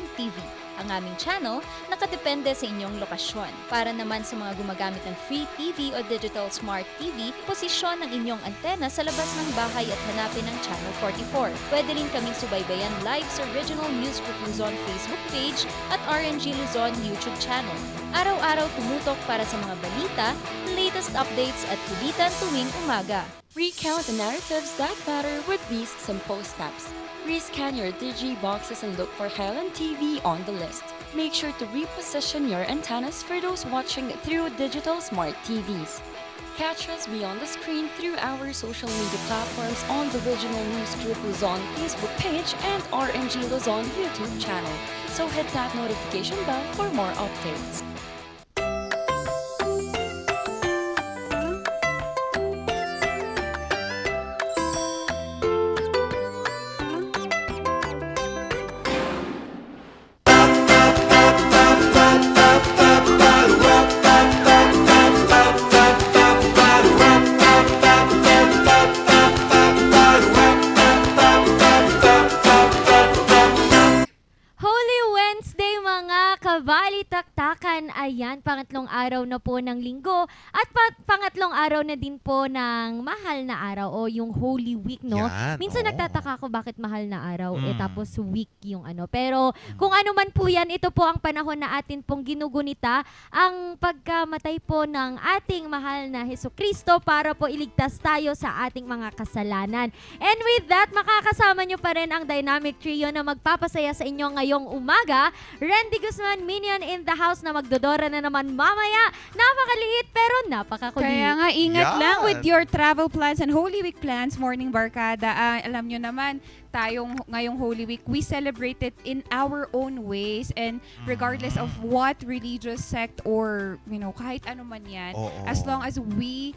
Kachikahan TV. Ang aming channel, nakadepende sa inyong lokasyon. Para naman sa mga gumagamit ng free TV o digital smart TV, posisyon ng inyong antena sa labas ng bahay at hanapin ang Channel 44. Pwede rin kaming subaybayan live sa Original News Group Luzon Facebook page at RNG Luzon YouTube channel. Araw-araw tumutok para sa mga balita, latest updates at kulitan tuwing umaga. Recount the narratives that matter with these simple steps. Rescan your Digi boxes and look for Highland TV on the list. Make sure to reposition your antennas for those watching through digital smart TVs. Catch us beyond the screen through our social media platforms on the Regional News Group Luzon Facebook page and RNG Luzon YouTube channel. So hit that notification bell for more updates. Kabalitaktakan, ayan, pangatlong araw na po ng linggo at pangatlong araw na din po ng mahal na araw o yung Holy Week, no? Yan, Minsan oo. nagtataka ako bakit mahal na araw tapos week yung ano. Pero kung ano man po yan, ito po ang panahon na atin pong ginugunita ang pagkamatay po ng ating mahal na Hesukristo para po iligtas tayo sa ating mga kasalanan. And with that, makakasama nyo pa rin ang Dynamic Trio na magpapasaya sa inyo ngayong umaga. Randy Guzman, Minion in the house na magdodora na naman mamaya. Napakaliit pero napakakulit. Kaya nga, ingat Yan. lang with your travel plans and Holy Week plans, Morning Barkada. Alam nyo naman, tayong ngayong Holy Week, we celebrate it in our own ways and regardless of what religious sect or, kahit ano man yan, Oo. as long as we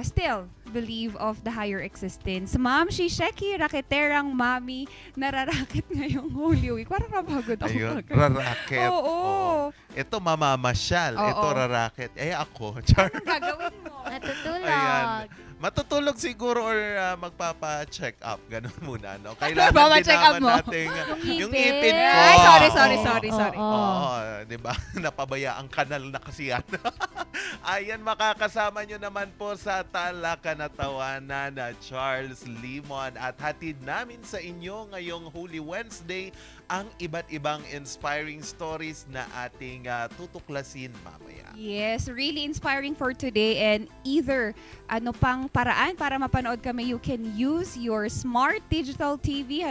still believe of the higher existence. Ma'am, si Sheki, raketerang mami, nararakit ngayong Holy Week. Parang napagod ako. Ayun, kagad. rarakit. Oo. Ito mamamasyal. Oo. Ito rarakit. Ako. Char. Anong gagawin mo? Natutulog. Ayan. Matutulog siguro or magpapa-check up. Ganun muna, no? Magpapa-check up mo? nating yung ngipin. ipin ko. Ay, sorry. Oo. Oo, di ba? Napabaya ang kanal na kasi yan. Ayan, makakasama nyo naman po sa Talakan na Tawanan na Charles Limon at hatid namin sa inyo ngayong Holy Wednesday ang iba't ibang inspiring stories na ating tutuklasin mamaya. Yes, really inspiring for today and either ano pang paraan para mapanood kami, you can use your smart digital TV,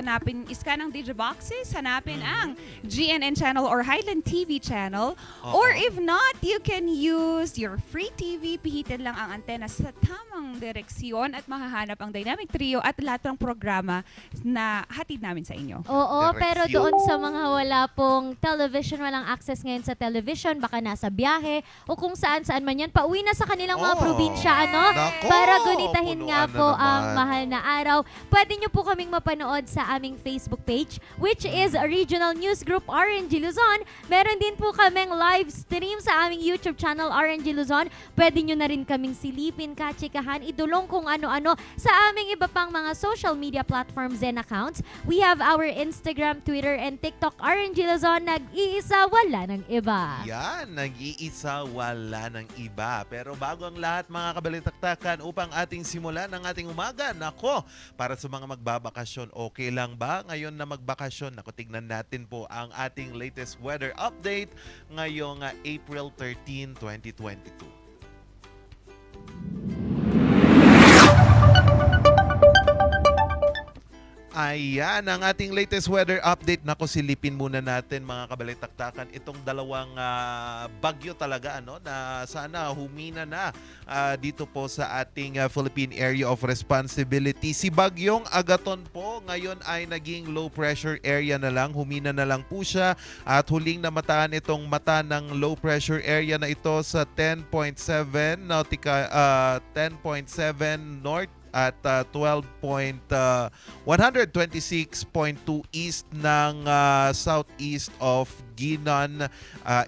scan ang Digiboxes, hanapin ang GNN channel or Highland TV channel. Or if not, you can use your free TV, pihitin lang ang antena sa tamang direksyon at mahahanap ang Dynamic Trio at lahat ng programa na hatid namin sa inyo. Oo, Direksyon. pero doon sa mga wala pong television, walang access ngayon sa television, baka nasa biyahe o kung saan-saan man yan, pauwi na sa kanilang mga Oo. probinsya, ano? Nako, Para gunitahin nga punuan na po ang naman. mahal na araw. Pwede nyo po kaming mapanood sa aming Facebook page, which is Regional News Group RNG Luzon. Meron din po kaming live stream sa aming YouTube channel RNG Luzon. Pwede nyo na rin kaming silipin, kachikahan, idulong kung ano-ano sa aming iba pang mga social media platforms and accounts. We have our Instagram, Twitter, and TikTok RNG Luzon. Nag-iisa, wala ng iba. Yan, nag-iisa, wala ng iba. Pero bago ang lahat, mga kabalitaktakan, upang ating simulan ang ating umaga, nako, para sa mga magbabakasyon, okay lang ba ngayon na magbakasyon? Nako, tignan natin po ang ating latest weather update ngayong April 13, 2022. Ayan, ang ating latest weather update. Nako, silipin muna natin mga kabalitaktakan itong dalawang bagyo talaga, ano, na sana humina na dito po sa ating Philippine Area of Responsibility. Si Bagyong Agaton po ngayon ay naging low pressure area na lang. Humina na lang po siya at huling namataan itong mata ng low pressure area na ito sa 10.7 north at 126.2 east ng southeast of Ginan,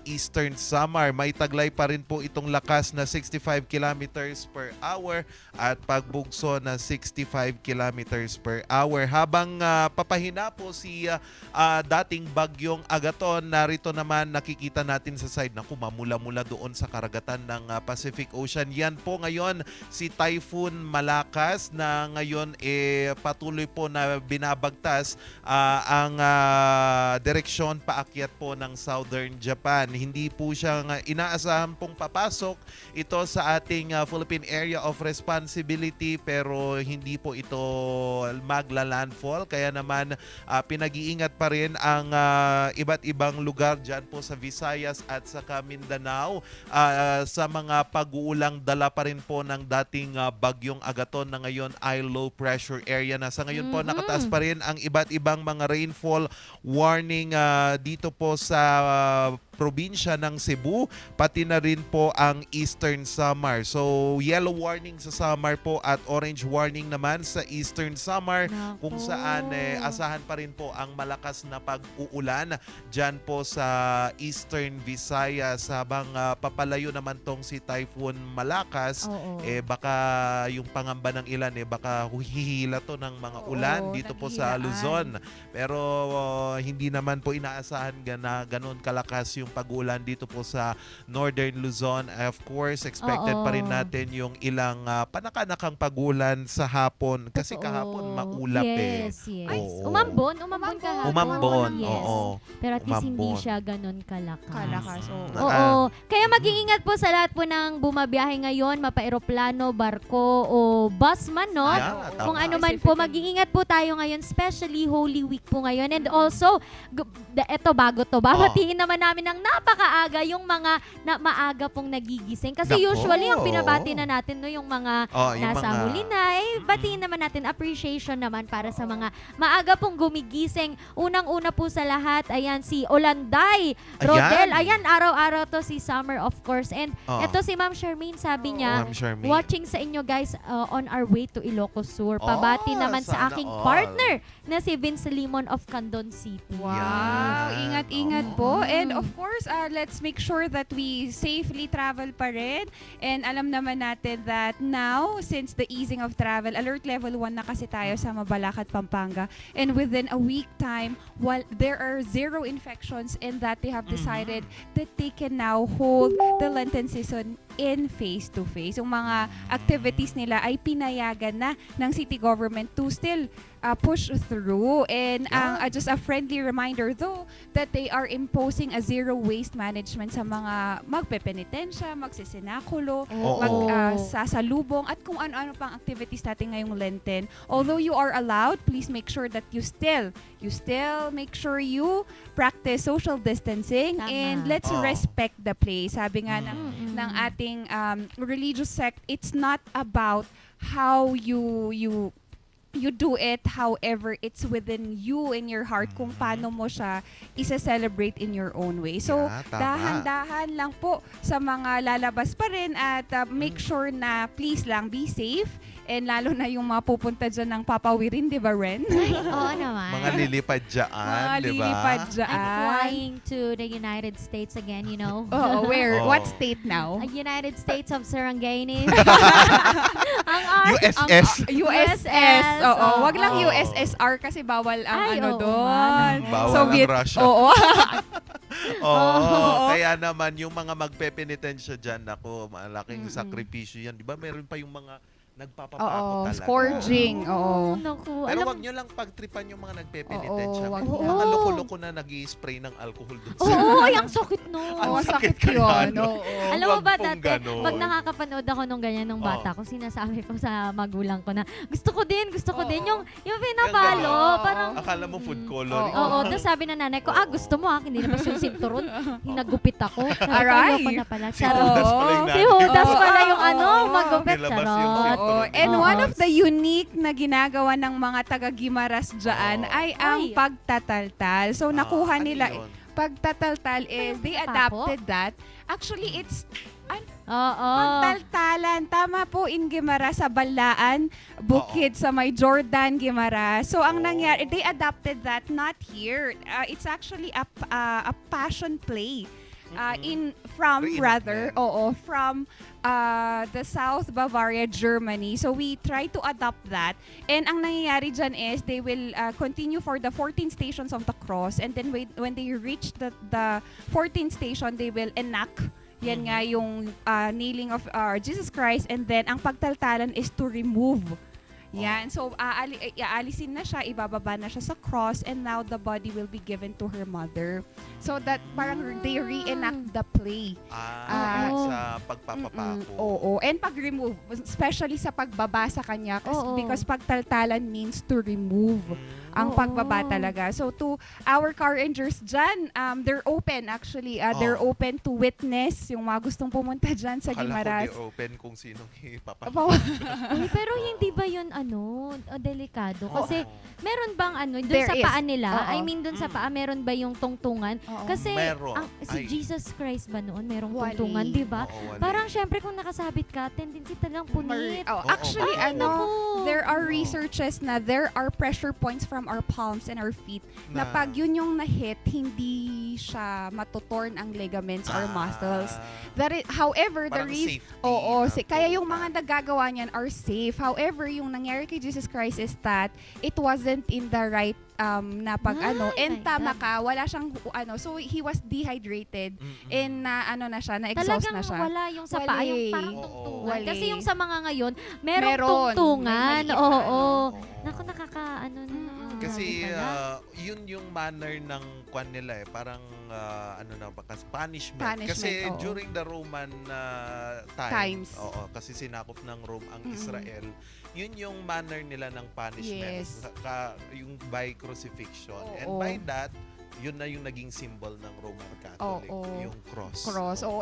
Eastern Samar. May taglay pa rin po itong lakas na 65 kilometers per hour at pagbugso na 65 kilometers per hour. Habang papahina po si dating bagyong Agaton, narito naman nakikita natin sa side na kumamula-mula doon sa karagatan ng Pacific Ocean. Yan po ngayon si Typhoon Malakas na ngayon patuloy po na binabagtas ang direksyon paakyat po ng Southern Japan. Hindi po siya inaasahan pong papasok ito sa ating Philippine Area of Responsibility, pero hindi po ito magla-landfall. Kaya naman pinag-iingat pa rin ang iba't ibang lugar dyan po sa Visayas at sa Mindanao sa mga pag-uulang dala pa rin po ng dating bagyong Agaton na ngayon ay low pressure area na. Sa ngayon po nakataas pa rin ang iba't ibang mga rainfall warning dito po sa probinsya ng Cebu, pati na rin po ang Eastern Samar. So, yellow warning sa Samar po at orange warning naman sa Eastern Samar, kung saan asahan pa rin po ang malakas na pag-uulan dyan po sa Eastern Visayas. Habang papalayo naman tong si Typhoon Malakas, baka yung pangamba ng ilan, baka hihila to ng mga ulan dito po sa Luzon. Pero hindi naman po inaasahan na ganun kalakas yung pag-ulan dito po sa Northern Luzon. Of course, expected pa rin natin yung ilang panakanakang pag-ulan sa hapon. Kasi kahapon maulap yes. Oo. Umambon kahapon. Umambon, yes. oo. Pero at least hindi Umambon. siya ganun kalakas. oo. Kaya mag-iingat po sa lahat po ng bumabiyahe ngayon, mapa-eroplano, barko o bus man, no? Yeah, tama. Kung ano man po, mag-iingat po tayo ngayon, especially Holy Week po ngayon. And also, eto bago to, babatiin naman namin ng napakaaga yung mga maaga pong nagigising. Kasi Nako. usually, ang binabati na natin, no, yung mga Yung nasa mga- huli na, batiin naman natin, appreciation naman para sa mga maaga pong gumigising. Unang-una po sa lahat, ayan, si Olanday Rodel. Ayan, araw-araw to si Summer, of course. And eto si Ma'am Charmaine, sabi niya, Ma'am Charmaine. watching sa inyo guys on our way to Ilocos Sur. Pabati naman sa sana aking all. partner na si Vince Limon of Candon City. Wow, Yan. ingat-ingat po. And of course, let's make sure that we safely travel pa rin. And alam naman natin that now, since the easing of travel, alert level 1 na kasi tayo sa Mabalacat, Pampanga. And within a week time, while there are 0 infections and that they have decided that they can now hold the Lenten season in face-to-face. Yung mga activities nila ay pinayagan na ng city government to still push through. And just a friendly reminder though that they are imposing a zero waste management sa mga magpepenitensya, magsisinakulo, sasalubong at kung ano-ano pang activities natin ngayong Lenten. Although you are allowed, please make sure that you still make sure you practice social distancing. Tama. And let's respect the place. Sabi nga ng ating religious sect, it's not about how you do it, however, it's within you in your heart kung paano mo siya isa-celebrate in your own way. So, Tama. dahan-dahan lang po sa mga lalabas pa rin at make sure na please lang be safe. And lalo na yung mga pupunta dyan ng papawirin, di ba, Ren? Oo naman. Mga lilipad dyan, Mga di ba? lilipad I'm dyan. flying to the United States again, you know. Oh, where? Oh. What state now? United States of Sarangani. USS. USS. Oo, wag lang Oo. USSR kasi bawal ang Ay, ano oo doon. nga. Bawal Soviet. ang Russia. Oo. Oo. Kaya naman yung mga magpepenitensya dyan, ako, malaking sakripisyo yan. Di ba meron pa yung mga nagpapapako Oo, talaga. scourging. Oo. Naku, Pero alam wag nyo lang pagtripan yung mga nagpepenitensya. Oo, wag Yung yun. mga loko-loko na nag-i-spray ng alcohol doon sa... Oo, ay, ang sakit no. Oo, Ang sakit sakit yun. kaya, no? Oo. Alam mo Wag ba pong dati, ganon. pag nakakapanood ako nung ganyan nung bata ko, sinasabi ko sa magulang ko na gusto ko din yung pinapalo. ganon. Parang, Akala mo food coloring. Oo, tapos sabi na nanay ko, gusto mo hindi na ba yung sinturon? Nagupit ako. Aray! Ko na pala. Si Charot. Judas pala yung Si nanay. Judas pala yung Oo. magupit. Nilabas yung Charot. sinturon. Oo. And Oo. one of the unique na ginagawa ng mga taga-Gimaras dyan Oo. ay ang Ay. pagtataltal. So nakuha Ano nila yun? pagtataltal is, they Papo? adapted that. Actually, it's Oo. pagtaltalan. Tama po, in Guimara, sa Balaan, Bukid, sa may Jordan, Guimara. So, ang nangyari, they adapted that not here. It's actually a passion play. From the South Bavaria, Germany. So we try to adopt that. And ang nangyayari dyan is they will continue for the 14 stations of the cross, and then when they reach the 14th station, they will enact. Yan nga yung kneeling of Jesus Christ, and then ang pagtaltalan is to remove. Yan. So, aalisin na siya, ibababa na siya sa cross, and now the body will be given to her mother. So that parang they reenact the play. Sa pagpapapako. Oo. And pag-remove, especially sa pagbaba sa kanya, because pagtaltalan means to remove ang pagbaba talaga. So to our car rangers dyan, they're open actually. They're open to witness yung mga gustong pumunta dyan sa Guimaras. Akala ko di open kung sinong Uy, pero hindi ba yun delikado? Kasi meron bang dun There sa is. paa nila? Oo. I mean, dun sa paa, meron ba yung tungtungan? Oo. Kasi Meron. si Jesus Christ ba noon, merong Wali. tungtungan, di ba? Oo, wali. Parang syempre kung nakasabit ka, tendency talagang punit. Actually, Ay, naku. there are researches na there are pressure points from our palms and our feet na pag yun yung na-hit, hindi siya matutorn ang ligaments or muscles. However, the Parang reason... safety. Kaya yung mga nagagawa niyan are safe. However, yung nangyari kay Jesus Christ is that it wasn't in the right na pag and my tama God. ka, wala siyang so he was dehydrated and na siya, na-exhaust Talagang na siya. wala yung sa paa, yung parang Oo. tungtungan. Wali. Kasi yung sa mga ngayon, merong Meron. tungtungan. May maliit Oo. na Naku, Kasi pala. yun yung manner ng kwan nila Parang punishment. Punishment, Kasi oo. during the Roman times. Oo, kasi sinakop ng Rome ang Israel. Yun yung manner nila ng punishment. Yes. Yung by crucifixion. Oo. And by that, yun na yung naging symbol ng Roman Catholic. Oo. Yung cross.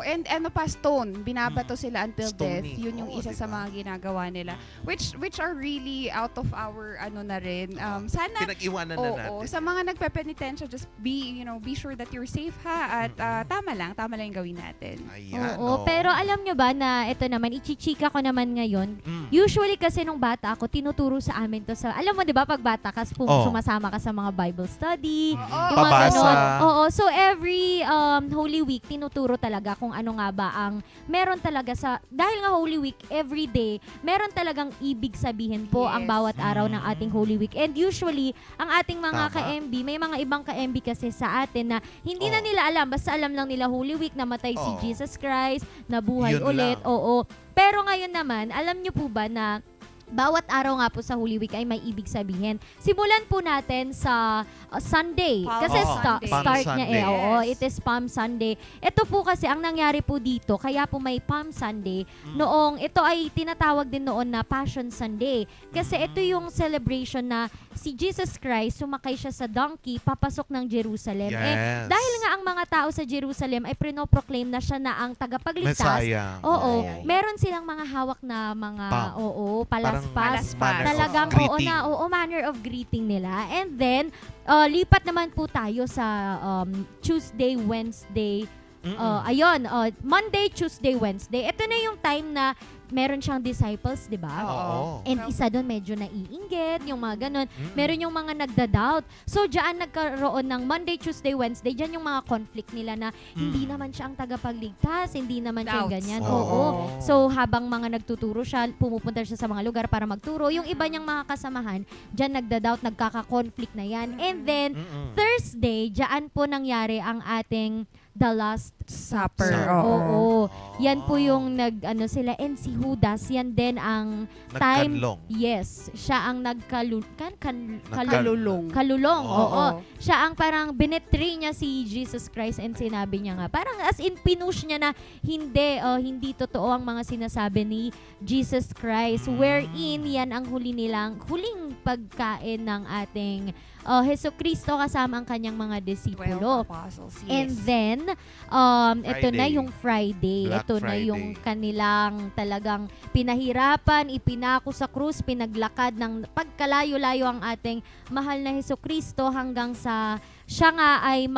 And stone, binabato sila until death. Stoning. Yun yung Oo, isa sa diba? mga ginagawa nila, which are really out of our na rin. Sana Pinag-iwanan na natin. sa mga nagpepenitensya, just be sure that you're safe ha, at tama lang yung gawin natin. Ayan, Oo, pero alam nyo ba na ito naman, ichichika ko naman ngayon. Usually kasi nung bata ako, tinuturo sa amin to sa, alam mo 'di ba pag bata ka, sumasama ka sa mga Bible study, yung mga Pabasa. ganon. Oo, so every Holy Week tinuturo talaga kung ano nga ba ang meron talaga dahil nga Holy Week every day, meron talagang ibig sabihin po ang Yes. bawat araw ng ating Holy Week. And usually, ang ating mga Tama. ka-MB, may mga ibang ka-MB kasi sa atin na hindi na nila alam, basta alam lang nila Holy Week, namatay si Oo. Jesus Christ, nabuhay Yun ulit. lang. Oo. Pero ngayon naman, alam nyo po ba na bawat araw nga po sa Holy Week ay may ibig sabihin. Simulan po natin sa Sunday. Palm Kasi Sunday. start Palm niya Sunday. Oo, Yes. it is Palm Sunday. Ito po kasi ang nangyari po dito, kaya po may Palm Sunday. Noong ito ay tinatawag din noon na Passion Sunday. Kasi ito yung celebration na si Jesus Christ, sumakay siya sa donkey, papasok ng Jerusalem. Yes. Dahil nga ang mga tao sa Jerusalem ay prinoproclaim na siya na ang tagapagligtas. Messiah. Oo, Messiah. meron silang mga hawak na mga Parang palaspas. manner Talagang of greeting. manner of greeting nila. And then lipat naman po tayo sa Tuesday, Wednesday. Monday, Tuesday, Wednesday. Ito na yung time na meron siyang disciples, di ba? Oo. And isa doon medyo naiinggit, yung mga ganun. Meron yung mga nagda-doubt. So, diyan nagkaroon ng Monday, Tuesday, Wednesday. Diyan yung mga conflict nila na hindi naman siya ang tagapagligtas, hindi naman siya Doubts. ganyan. Oo. Oo. So, habang mga nagtuturo siya, pumupunta siya sa mga lugar para magturo. Yung iba niyang mga kasamahan, diyan nagda-doubt, nagkaka-conflict na yan. And then, Thursday, diyan po nangyari ang ating The Last Supper. Oo. Yan po yung sila. And si Judas, yan din ang time. Nagkanlong. Yes. Siya ang Kalulong. kalulong. Oo. Oo. Siya ang parang binetray niya si Jesus Christ and sinabi niya nga. Parang as in pinush niya na hindi totoo ang mga sinasabi ni Jesus Christ. Wherein yan ang huling pagkain ng ating Heso Kristo kasama ang kanyang mga 12 disipulo. apostles. Yes. And then, ito na Friday. yung Friday. Black Ito na Friday. yung kanilang talagang pinahirapan, ipinako sa krus, pinaglakad ng pagkalayo-layo ang ating mahal na Heso Kristo hanggang sa siya nga ay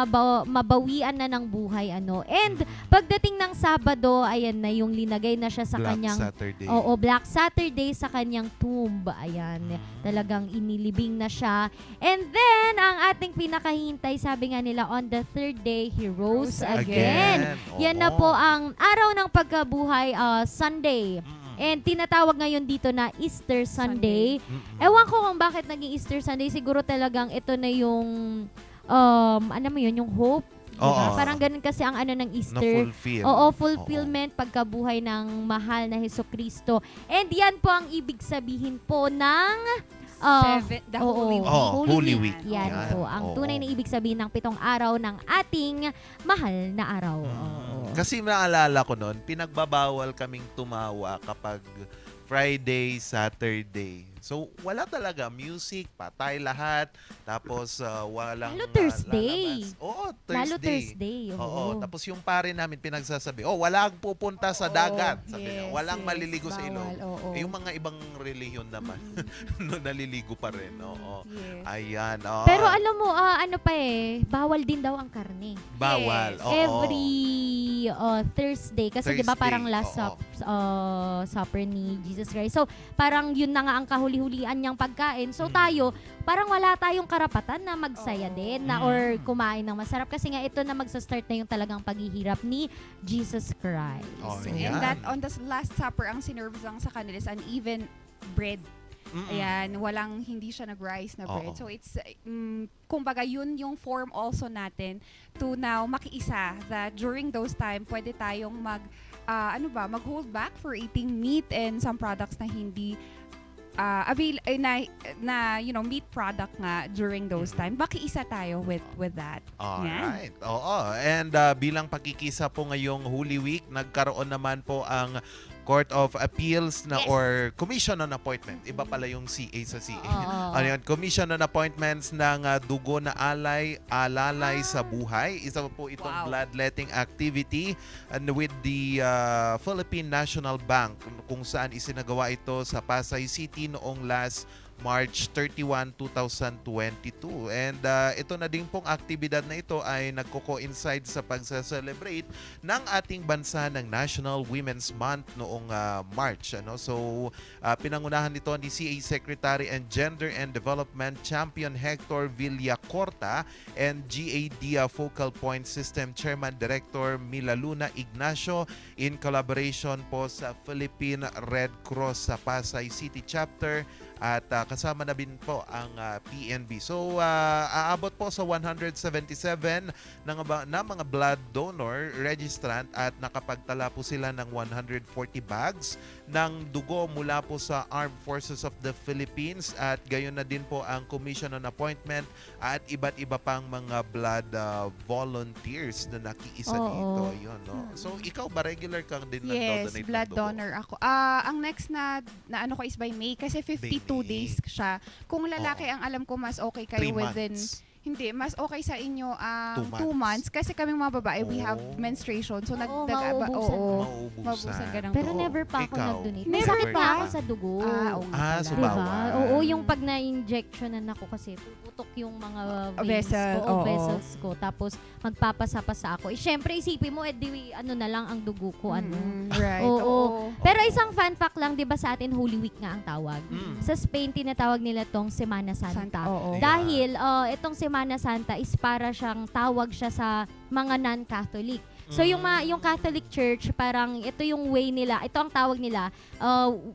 mabawian na ng buhay. And pagdating ng Sabado, ayan na yung linagay na siya sa Black kanyang Saturday. Black Saturday sa kanyang tomb. Ayan, talagang inilibing na siya. And then, ang ating pinakahintay, sabi nga nila, on the third day, he rose again. Yan na po ang araw ng pagkabuhay, Sunday. And tinatawag ngayon dito na Easter Sunday. Ewan ko kung bakit naging Easter Sunday. Siguro talagang ito na yung, ano mo yun, yung hope. Diba? Oo. Parang ganun kasi ang ano ng Easter. Na-fulfill. Fulfillment, pagkabuhay ng mahal na Heso Kristo. And yan po ang ibig sabihin po ng The Holy Week. Holy Week. Yan Yan. po ang Oo. tunay na ibig sabihin ng 7 araw ng ating mahal na araw. Oo. Kasi naalala ko noon, pinagbabawal kaming tumawa kapag Friday, Saturday. So, wala talaga. Music, patay lahat. Tapos, walang Lalo Thursday. lalabas. Oo, Thursday. Lalo Thursday. Oo. Tapos yung pare namin pinagsasabi, walang pupunta sa dagat. Sabi niya, yes, walang yes, maliligo sa ilog. bawal, oo. Eh, yung mga ibang relihiyon naman, naliligo pa rin. Oo. Yes. Ayan. oo. Pero alam mo, bawal din daw ang karne. Bawal. Yes. Oo. Every Thursday. Kasi di ba Thursday, parang last oo. supper ni Jesus Christ. So, parang yun na nga ang kahuli-hulian niyang pagkain. So, tayo, parang wala tayong karapatan na magsaya din na or kumain ng masarap. Kasi nga, ito na magsa-start na yung talagang paghihirap ni Jesus Christ. Oh, So, yan. And that on the Last Supper, ang sinerve lang sa kanila is uneven bread. Ayan, hindi siya nag-rice na bread. Oo. So it's, kumbaga yun yung form also natin to now makiisa that during those time, pwede tayong mag-hold back for eating meat and some products na hindi meat product nga during those time. Makiisa tayo with that. Alright. Oo. And bilang pagkikisa po ngayong Holy Week, nagkaroon naman po ang Court of Appeals na Yes. or Commission on Appointment. Iba pala yung CA sa CA. Oo. Ano yun? Commission on Appointments ng dugo na alalay sa buhay. Isa po itong Wow. bloodletting activity and with the Philippine National Bank kung saan isinagawa ito sa Pasay City noong last March 31, 2022. And ito na din pong aktibidad na ito ay nagko-coincide sa pagsa-celebrate ng ating bansa ng National Women's Month noong March. So, pinangunahan nito ni CA Secretary and Gender and Development Champion Hector Villacorta and GAD Focal Point System Chairman Director Mila Luna Ignacio in collaboration po sa Philippine Red Cross sa Pasay City Chapter at kasama na din po ang PNB. So, aabot po sa 177 na mga blood donor registrant at nakapagtala po sila ng 140 bags ng dugo mula po sa Armed Forces of the Philippines at gayon na din po ang Commission on Appointment at iba't iba pang mga blood volunteers na nakiisa Oo. dito. Ayun, no? So, ikaw ba regular kang din Yes, nag-donate ng blood dugo? donor ako. Ang next na ano ko is by May kasi 52 days siya. Kung lalaki, ang alam ko mas okay 3 kayo within... months. Hindi, mas okay sa inyo 2 2 months. Kasi kami mga babae, we have Oh. menstruation. So, Oo, mauubusan. mauubusan ka ng Pero dugo. never pa ako Ikaw? nag-donate. May Never sakit pa pa? ako sa dugo. Oo nga So pala. Diba? bawal. Oo, yung pag na-injectionan ako kasi puputok yung mga veins Vessel, ko, oo. vessels ko. Tapos magpapasa-pasa ako. Siyempre, isipin mo, ano na lang ang dugo ko, Right. Oo. Pero isang fun fact lang, di ba sa atin, Holy Week nga ang tawag. Sa Spain, tinatawag nila tong Semana Santa. Oo. Ayan. Dahil itong Semana Santa is para siyang tawag siya sa mga non-Catholic. So yung Catholic Church, parang ito yung way nila, ito ang tawag nila,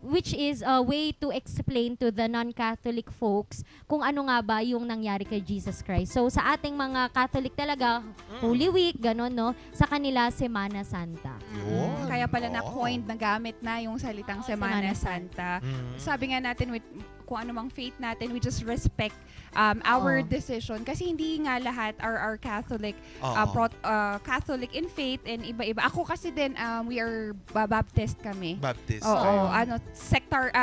which is a way to explain to the non-Catholic folks kung ano nga ba yung nangyari kay Jesus Christ. So sa ating mga Catholic talaga, Holy Week, gano'n, no? Sa kanila, Semana Santa. Yun. Kaya pala Oo. na-coined, nagamit na yung salitang Oo, Semana Semana Santa. Mm. Sabi nga natin, kung ano mang faith natin, we just respect our Oo. decision. Kasi hindi nga lahat are Catholic, Oo. Catholic in faith and iba-iba. Ako kasi din, we are Baptist kami. Baptist. Oo, Ayun. sector,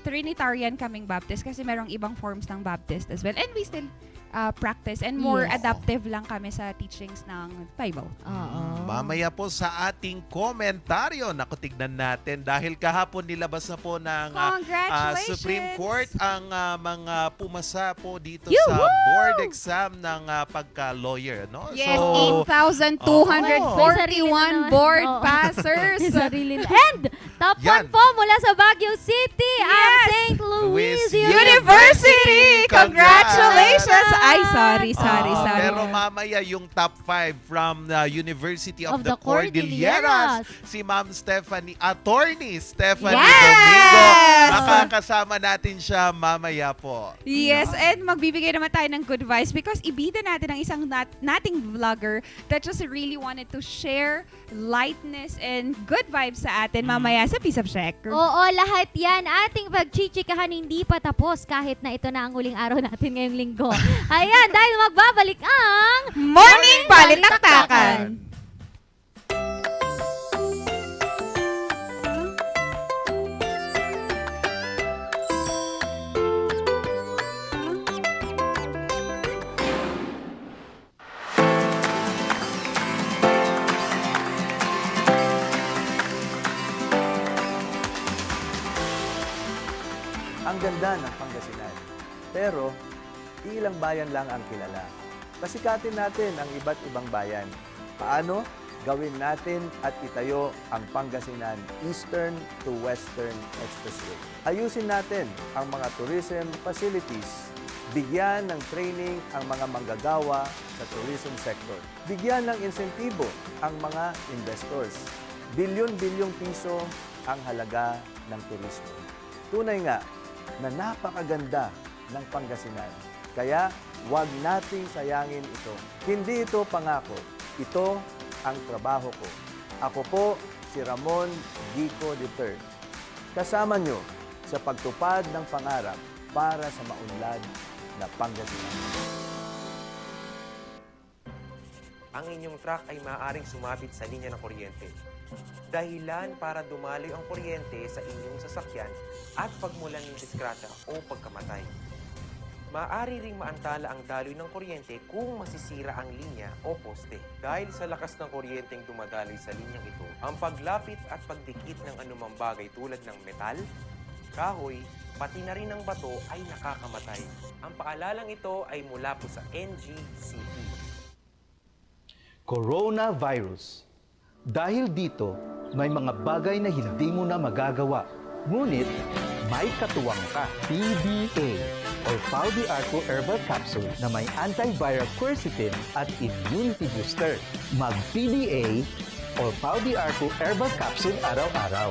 Trinitarian kaming Baptist kasi merong ibang forms ng Baptist as well. And we still practice and more Yes. adaptive lang kami sa teachings ng Bible. Oo. Mamaya po sa ating komentaryo, naku, tignan natin dahil kahapon nilabas na po ng Congratulations! Supreme Court ang mga pumasa po dito Yoo-hoo! sa board exam ng pagka-lawyer, no? Yes, So, 8,241 board Oo. passers. Sarili lang. And top Yan. 1 po mula sa Baguio City, ang Yes! St. Louis Louis University! Congratulations! Ay, sorry. Pero mamaya yung top 5 from the University of, Of the the Cordilleras, Cordilleras. si Ma'am Attorney Stephanie Yes! Domingo. Makakasama natin siya mamaya po. Yes, and magbibigay naman tayo ng good vibes because ibida natin ang isang nating vlogger that just really wanted to share lightness and good vibes sa atin mamaya sa Piece of Check. Oo, lahat yan. Ating pagchichikahan hindi pa tapos kahit na ito na ang huling araw natin ngayong linggo. Ayan, dahil magbabalik ang Morning Balitaktakan! Ang ganda ng Pangasinan. Pero, ilang bayan lang ang kilala. Pasikatin natin ang iba't ibang bayan. Paano? Gawin natin at itayo ang Pangasinan Eastern to Western Expressway. Ayusin natin ang mga tourism facilities. Bigyan ng training ang mga manggagawa sa tourism sector. Bigyan ng insentibo ang mga investors. Bilyon-bilyong piso ang halaga ng turismo. Tunay nga na napakaganda ng Pangasinan. Kaya huwag nating sayangin ito. Hindi ito pangako. Ito ang trabaho ko. Ako po si Ramon Gico III. Kasama nyo sa pagtupad ng pangarap para sa maunlad na Pangasinan. Ang inyong truck ay maaaring sumabit sa linya ng kuryente. Dahilan para dumaloy ang kuryente sa inyong sasakyan at pagmulan ng disgrasya o pagkamatay. Maaari ring maantala ang daloy ng kuryente kung masisira ang linya o poste. Dahil sa lakas ng kuryenteng dumadaloy sa linyang ito, ang paglapit at pagdikit ng anumang bagay tulad ng metal, kahoy, pati na rin ng bato ay nakakamatay. Ang paalalang ito ay mula po sa NGCP. Coronavirus. Dahil dito, may mga bagay na hindi mo na magagawa. Ngunit, may katuwang ka. PDA or Pau de Arco Herbal Capsule na may antiviral quercetin at immunity booster. Mag-PDA or Pau de Arco Herbal Capsule araw-araw.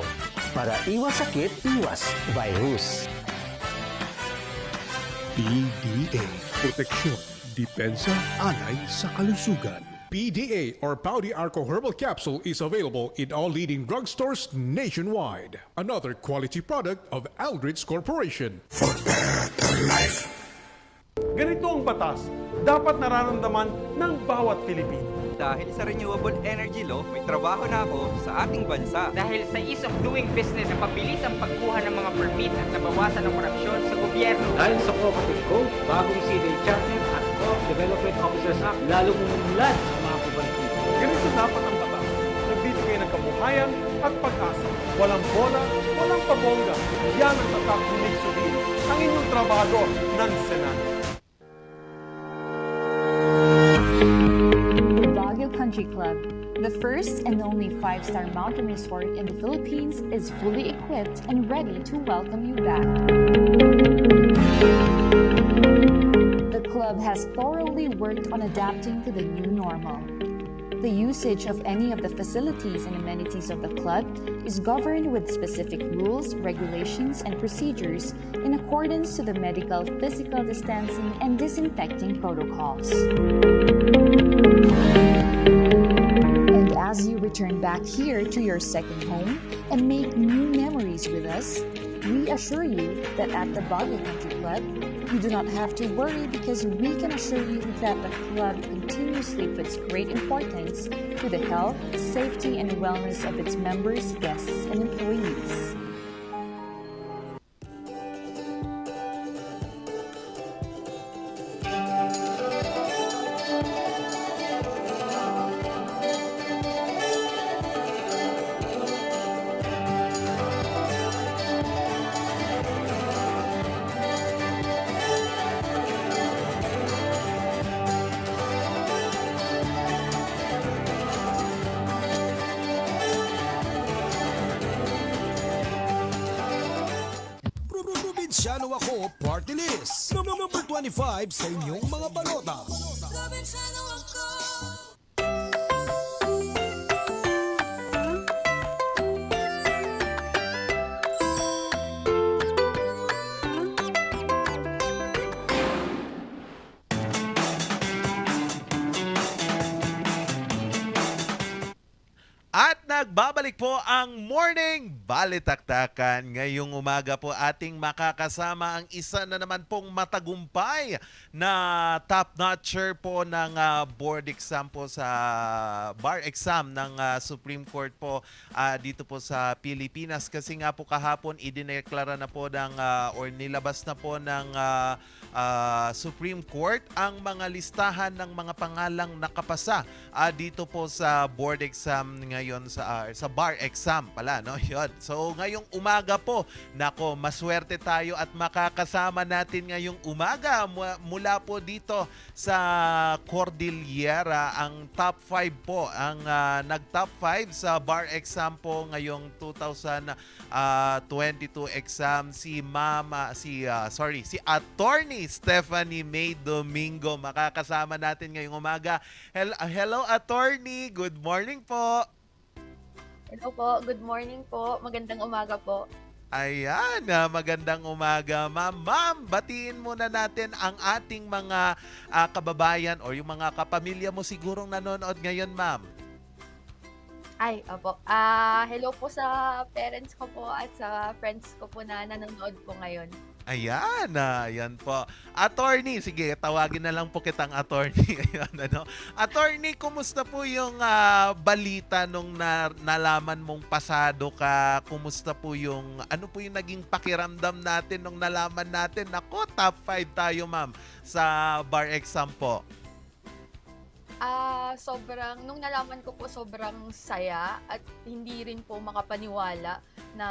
Para iwas sakit, iwas virus. PDA. Proteksyon, depensa, alay sa kalusugan. PDA or Pau de Arco Herbal Capsule is available in all leading drugstores nationwide. Another quality product of Aldrich Corporation. For better life. Ganito ang batas, dapat nararamdaman ng bawat Pilipino. Dahil sa Renewable Energy Law, may trabaho na ako sa ating bansa. Dahil sa ease of doing business na mabilis ang pagkuha ng mga permit at nabawasan ng korupsyon sa gobyerno. Dahil sa Cooperative Code, bagong CDA Charter at Co-op Development Officers Act, lalong umulan ang mga kubantido. Ganito dapat ang batas, nagbibigay ng kabuhayan at pag-asa. Walang bola, walang pabongga. Yan ang tatak ni Nick Subin, ang inyong trabaho ng Senado. Baguio Country Club, the first and only 5-star mountain resort in the Philippines, is fully equipped and ready to welcome you back. The club has thoroughly worked on adapting to the new normal. The usage of any of the facilities and amenities of the club is governed with specific rules, regulations, and procedures in accordance to the medical, physical distancing, and disinfecting protocols. And as you return back here to your second home and make new memories with us, we assure you that at the Baguio Country Club, you do not have to worry because we can assure you that the club continuously puts great importance to the health, safety, and wellness of its members, guests, and employees. Ako Party List. Number 25 sa inyong mga balota. At nagbabalik po ang Morning Balitaktakan. Ngayong umaga po ating makakasama ang isa na naman pong matagumpay na top-notcher po ng board exam po sa bar exam ng Supreme Court po dito po sa Pilipinas. Kasi nga po kahapon idineklara na po ng or nilabas na po ng Supreme Court ang mga listahan ng mga pangalang nakapasa dito po sa board exam ngayon sa bar exam pala, no? Yun. So ngayong umaga po, nako, maswerte tayo at makakasama natin ngayong umaga mula po dito sa Cordillera ang top 5 po, ang nag-top 5 sa bar exam po ngayong 2022 exam si si Attorney Stephanie May Domingo. Makakasama natin ngayong umaga. Hello Attorney, good morning po. Hello po, good morning po. Magandang umaga po. Ayan, magandang umaga, ma'am. Ma'am, batiin muna natin ang ating mga kababayan o yung mga kapamilya mo sigurong nanonood ngayon, ma'am. Ay, opo. Hello po sa parents ko po at sa friends ko po na nanonood po ngayon. Ayan, yan po. Attorney, sige, tawagin na lang po kitang attorney. Ayan, ano? Attorney, kumusta po yung balita nung nalaman mong pasado ka? Kumusta po yung, ano po yung naging pakiramdam natin nung nalaman natin? Nako, top 5 tayo, ma'am, sa bar exam po. Nung nalaman ko po sobrang saya at hindi rin po makapaniwala na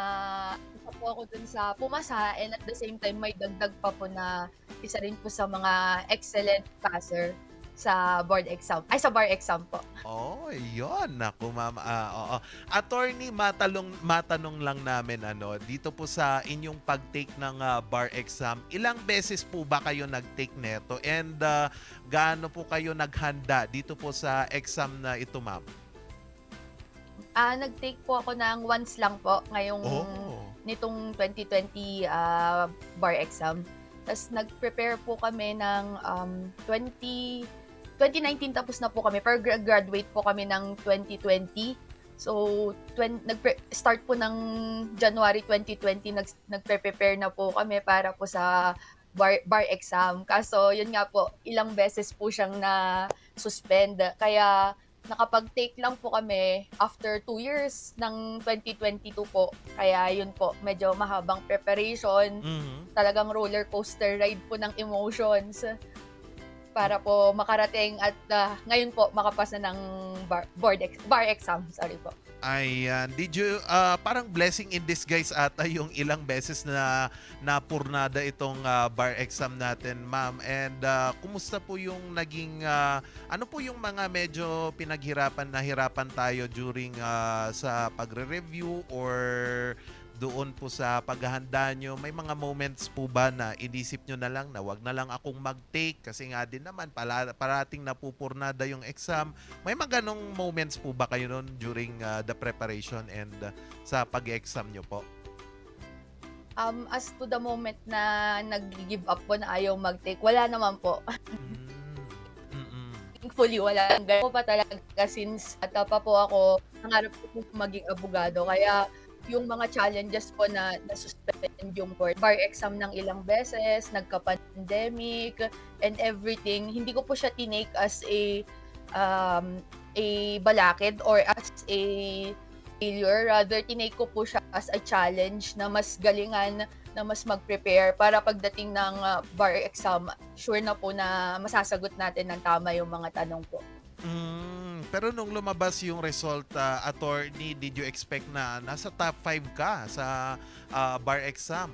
isa po ako dun sa pumasa and at the same time may dagdag pa po na isa rin po sa mga excellent passer sa bar exam po. Oh, yun. Naku, ma'am. Oo. Attorney, matanong lang namin, dito po sa inyong pag-take ng bar exam, ilang beses po ba kayo nag-take neto? And gaano po kayo naghanda dito po sa exam na ito, ma'am? Nag-take po ako ng once lang po ngayong nitong 2020 bar exam. Tapos nag-prepare po kami ng 2019 tapos na po kami. Pero graduate po kami ng 2020. So, start po ng January 2020, nagpe-prepare na po kami para po sa bar exam. Kaso, yun nga po, ilang beses po siyang na-suspend. Kaya, nakapag-take lang po kami after 2 years ng 2022 po. Kaya yun po, medyo mahabang preparation. Talagang roller coaster ride po ng emotions para po makarating at ngayon po makapasa ng bar exam. Sorry po. Ayan. Did you, parang blessing in disguise ata yung ilang beses na napurnada itong bar exam natin, ma'am. And kumusta po yung naging, ano po yung mga medyo nahirapan tayo during sa pagre-review or doon po sa paghahanda nyo? May mga moments po ba na inisip nyo na lang na wag na lang akong mag-take kasi nga din naman parating napupurnada yung exam? May mga ganong moments po ba kayo noon during the preparation and sa pag-exam nyo po? As to the moment na nag-give up po na ayaw mag-take, wala naman po. Thankfully, wala. Ganun po pa talaga since bata pa po ako, nangarap ko po maging abogado. Kaya yung mga challenges po na suspend yung bar exam ng ilang beses, nagka-pandemic, and everything, hindi ko po siya tinake as a balakid or as a failure. Rather, tinake ko po siya as a challenge na mas galingan, na mas mag-prepare para pagdating ng bar exam, sure na po na masasagot natin ng tama yung mga tanong po. Pero nung lumabas yung result, attorney, did you expect na nasa top 5 ka sa bar exam?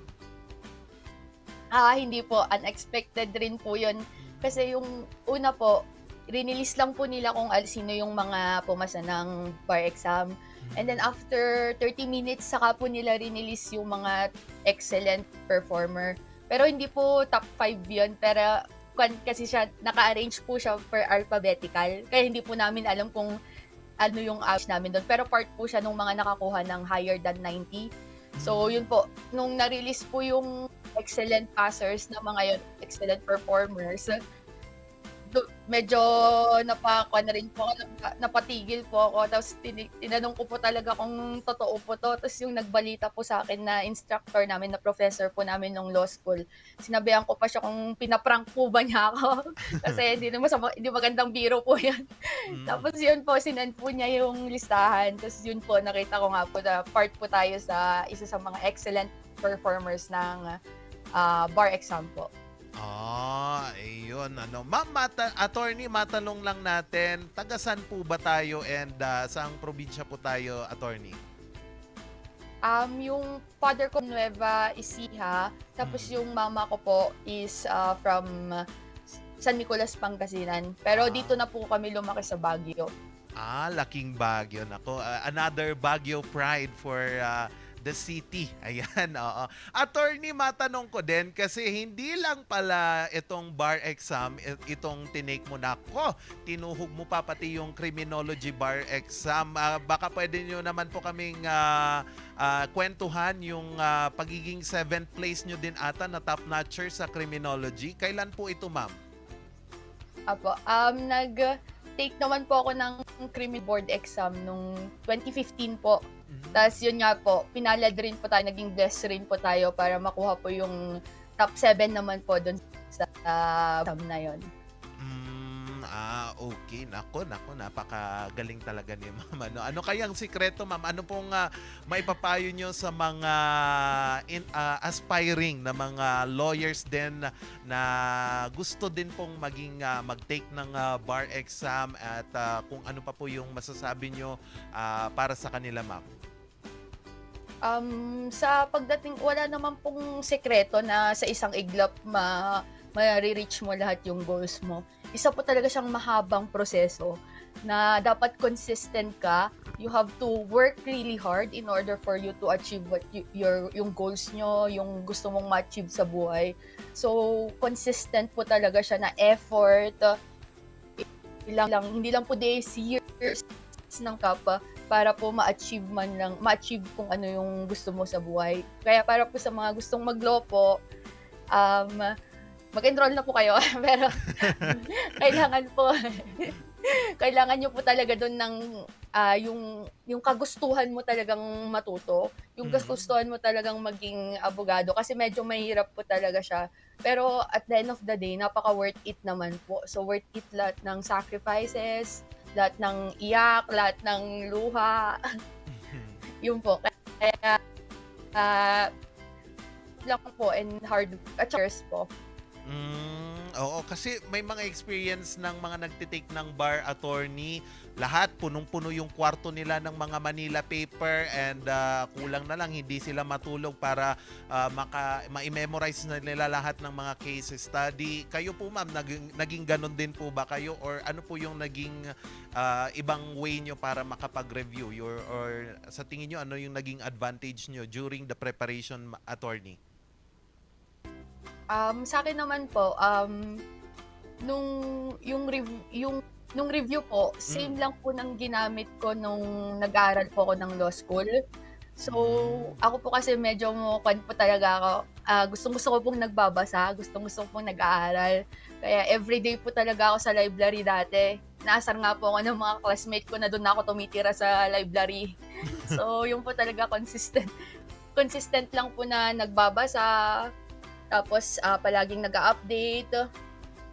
Hindi po. Unexpected rin po yun. Kasi yung una po, rinilis lang po nila kung sino yung mga pumasa ng bar exam. And then after 30 minutes, saka po nila rinilis yung mga excellent performer. Pero hindi po top 5 yun. Pero kasi siya, naka-arrange po siya per alphabetical. Kaya hindi po namin alam kung ano yung average namin doon. Pero part po siya nung mga nakakuha ng higher than 90. So, yun po. Nung na-release po yung excellent passers na mga yun, excellent performers, medyo napatigil po ako. Tapos tinanong ko po talaga kung totoo po to. Tapos yung nagbalita po sa akin na instructor namin, na professor po namin nung law school, sinabihan ko pa siya kung pinaprank po ba niya ako. Kasi hindi magandang biro po yan. Tapos yun po, sinend po niya yung listahan. Tapos yun po, nakita ko nga po na part po tayo sa isa sa mga excellent performers ng bar exam po. Ayun. Ma'am, attorney, matanong lang natin, taga-san po ba tayo and saang probinsya po tayo, attorney? Yung father ko Nueva Ecija, tapos yung mama ko po is from San Nicolas, Pangasinan. Pero dito na po kami lumaki sa Baguio. Laking Baguio. Nako, another Baguio pride for the city. Ayan, oo. Attorney, matanong ko din kasi hindi lang pala itong bar exam, itong tinake mo na ko. Tinuhog mo pa pati yung criminology bar exam. Baka pwede nyo naman po kaming kwentuhan yung pagiging 7th place nyo din ata na top notcher sa criminology. Kailan po ito, ma'am? Apo, nag-take naman po ako ng criminal board exam nung 2015 po. Tapos yun nga po, pinalad rin po tayo, naging blessed rin po tayo para makuha po yung top 7 naman po doon sa exam na yun. Okay. Nako, napakagaling talaga ni ma'am. Ano kayang sikreto, ma'am? Ano pong maipapayo nyo sa mga aspiring na mga lawyers din na gusto din pong maging mag-take ng bar exam at kung ano pa po yung masasabi nyo para sa kanila, ma'am? Sa pagdating, wala naman pong sekreto na sa isang iglap ma-reach mo lahat yung goals mo. Isa po talaga siyang mahabang proseso na dapat consistent ka. You have to work really hard in order for you to achieve what yung goals nyo, yung gusto mong ma-achieve sa buhay. So, consistent po talaga siya na effort. Hindi lang po days, years ng kapa para po ma-achieve kung ano yung gusto mo sa buhay. Kaya para po sa mga gustong mag-law po, mag-enroll na po kayo. Pero kailangan nyo po talaga doon ng yung kagustuhan mo talagang matuto, yung kagustuhan mo talagang maging abogado kasi medyo mahirap po talaga siya. Pero at the end of the day, napaka worth it naman po. So worth it lahat ng sacrifices, lahat ng iyak, lahat ng luha. Yun po. Kaya lang po and hard cheers po. Oo, kasi may mga experience ng mga nagtitake ng bar, attorney. Lahat, punong-puno yung kwarto nila ng mga Manila paper and kulang na lang, hindi sila matulog para ma-memorize na nila lahat ng mga case study. Kayo po, ma'am, naging ganun din po ba kayo? Or ano po yung naging ibang way nyo para makapag-review? Or sa tingin nyo, ano yung naging advantage nyo during the preparation, attorney? Sa akin naman po, nung review po, same lang po ng ginamit ko nung nag-aaral po ako ng law school. So, ako po kasi medyo po talaga ako. Gustong-gusto ko pong nagbabasa, gustong-gusto ko pong nag-aaral. Kaya everyday po talaga ako sa library dati. Naasar nga po ako ng mga classmate ko na doon ako tumitira sa library. So, yun po talaga consistent. Consistent lang po na nagbabasa. Tapos, palaging nag-update,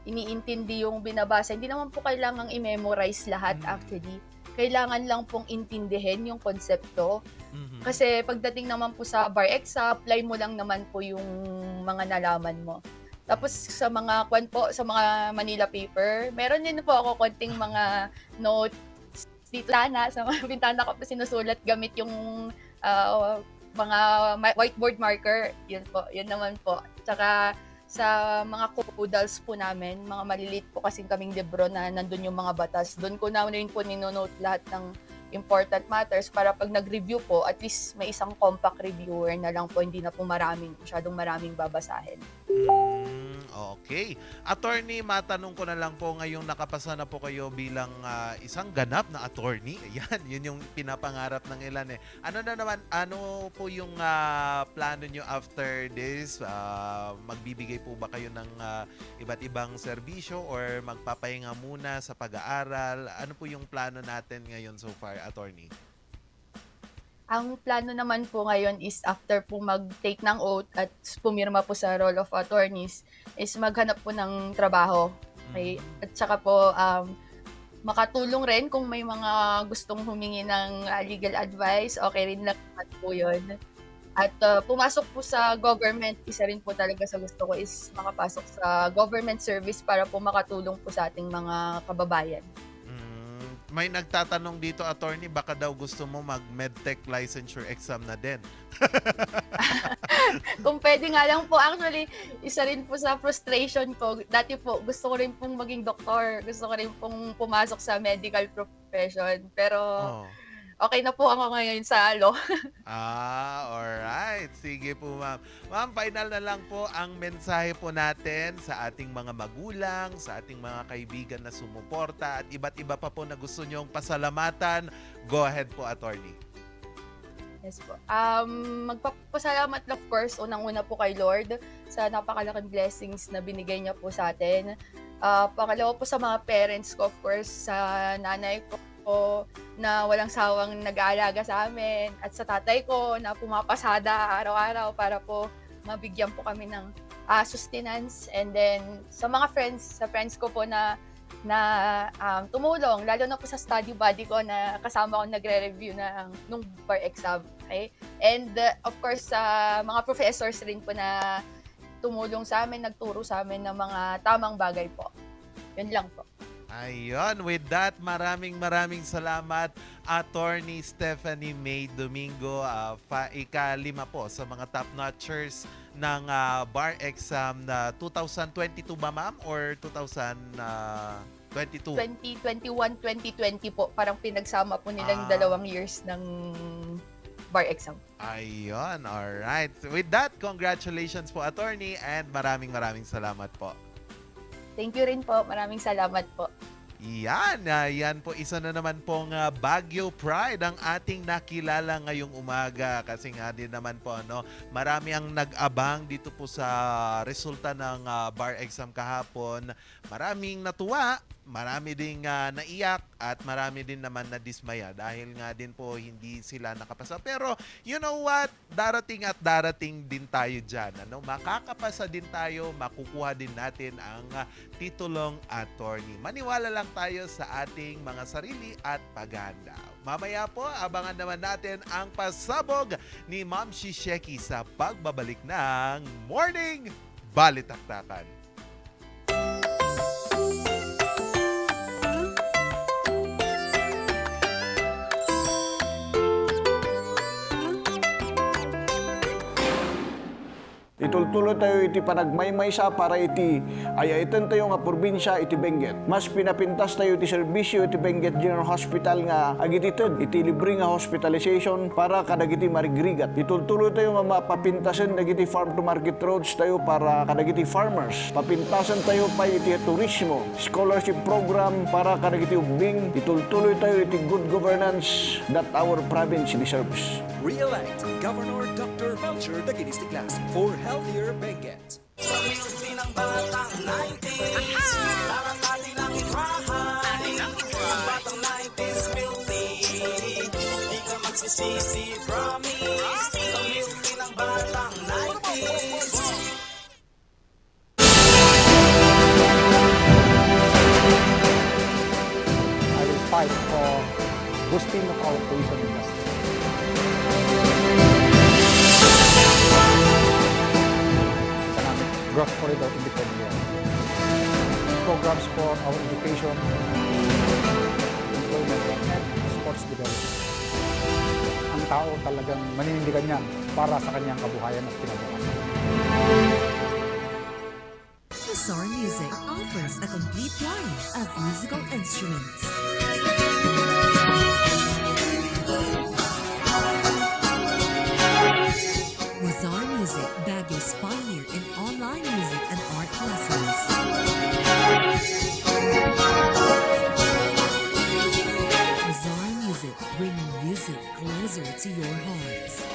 iniintindi yung binabasa. Hindi naman po kailangang i-memorize lahat actually. Kailangan lang pong intindihin yung konsepto. Kasi pagdating naman po sa bar exam, apply mo lang naman po yung mga nalaman mo. Tapos sa mga sa mga Manila paper, meron din po ako konting mga notes dito na sa mga bintana ko pa sinusulat gamit yung mga whiteboard marker. Yun naman po. Tsaka sa mga codals po namin, mga maliliit po kasing kaming libro na nandun yung mga batas. Doon ko na rin po ninonote lahat ng important matters para pag nag-review po, at least may isang compact reviewer na lang po, hindi na po masyadong maraming babasahin. Okay. Attorney, matanong ko na lang po, ngayong nakapasa na po kayo bilang isang ganap na attorney. Ayan, yun yung pinapangarap ng ilan eh. Ano po yung plano nyo after this? Magbibigay po ba kayo ng iba't ibang serbisyo or magpapahinga muna sa pag-aaral? Ano po yung plano natin ngayon so far, attorney? Ang plano naman po ngayon is after po mag-take ng oath at pumirma po sa Roll of Attorneys is maghanap po ng trabaho. Okay? At saka po makatulong rin kung may mga gustong humingi ng legal advice, okay rin lang po yun. At pumasok po sa government, isa rin po talaga sa gusto ko is makapasok sa government service para po makatulong po sa ating mga kababayan. May nagtatanong dito, attorney, baka daw gusto mo mag-medtech licensure exam na din. Kung pwede nga lang po, actually, isa rin po sa frustration ko. Dati po, gusto ko rin pong maging doktor. Gusto ko rin pong pumasok sa medical profession. Pero okay na po ako ngayon sa law. Alright. Sige po, ma'am. Ma'am, final na lang po ang mensahe po natin sa ating mga magulang, sa ating mga kaibigan na sumuporta at iba't iba pa po na gusto nyong pasalamatan. Go ahead po, attorney. Yes po. Magpapasalamat of course, unang-una po kay Lord sa napakalaking blessings na binigay niya po sa atin. Pangalawa po sa mga parents ko, of course, sa nanay ko na walang sawang nag-aalaga sa amin at sa tatay ko na pumapasada araw-araw para po mabigyan po kami ng sustenance, and then sa mga friends ko po na tumulong, lalo na po sa study buddy ko na kasama ko nagre-review nung bar exam, okay? And of course sa mga professors rin po na tumulong sa amin, nagturo sa amin ng mga tamang bagay po. Yun lang po. Ayun, with that, maraming salamat, Attorney Stephanie May Domingo, ika-5 po sa mga top-notchers ng bar exam na 2022 ba, ma'am? Or 2022? 2021, 2020 po. Parang pinagsama po nilang 2 years ng bar exam. Ayun, alright. With that, congratulations po, Attorney, and maraming salamat po. Thank you rin po. Maraming salamat po. Yan po, isa na naman pong Baguio Pride ang ating nakilala ngayong umaga, kasi nga din naman po marami ang nag-abang dito po sa resulta ng bar exam kahapon. Maraming natuwa, marami ding naiyak, at marami din naman na dismaya dahil nga din po hindi sila nakapasa. Pero you know what? Darating at darating din tayo dyan. Makakapasa din tayo, makukuha din natin ang titulong attorney. Maniwala lang tayo sa ating mga sarili at paghahanda. Mamaya po, abangan naman natin ang pasabog ni Ma'am Shisheki sa pagbabalik ng Morning Balitaktakan. Itultulo tayo iti panagmaymaysa para iti ayaitan tayo nga probinsya iti Benguet. Mas pinapintas tayo iti serbisyo iti Benguet General Hospital nga agitited iti libre nga hospitalization para kadagiti marigrigat. Itultulo tayo nga mapapintasan dagiti farm to market roads tayo para kadagiti farmers. Papintasan tayo pa iti turismo, scholarship program para kadagiti ubing. Itultuloy tayo iti good governance that our province deserves. Re-elect Governor Dr. Melcher Daginistiklas for Healthier Benguet. Sa milky ng batang 90s, parang atin ang itrahan. Ang batang 90s milky, di ka magsisisi, promise. Sa milky ng batang 90s. I will fight for boosting of our tourism industry. Growth Corridor Independent. Programs for our education, employment, and sports development. Ang tao talagang maninindigan niya para sa kanyang kabuhayan at kinabukasan. Bizarre Music offers a complete line of musical instruments. music closer to your hearts.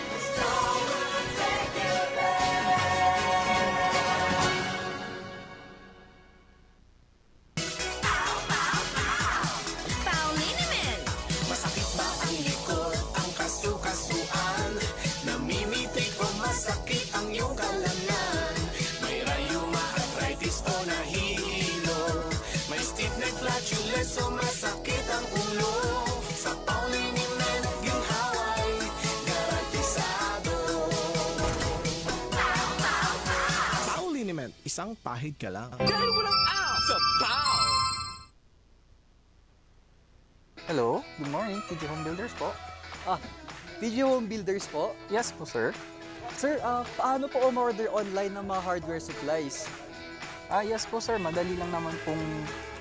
Masakit ba ang likod, ang kasu-kasuan? Namimitig o masakit ang iyong kalamnan? May rayuma, arthritis o nahihilo? May stiff neck, flatulence o masakit ang ulo? Sa Pauliniment, ginhaway, garantisado. Pauliniment, isang pahid ka lang. Dahil walang out sa Pau! Hello, good morning, TG Home Builders po. TG Home Builders po? Yes po, sir. Sir, paano po umorder online ng mga hardware supplies? Yes po, sir. Madali lang naman pong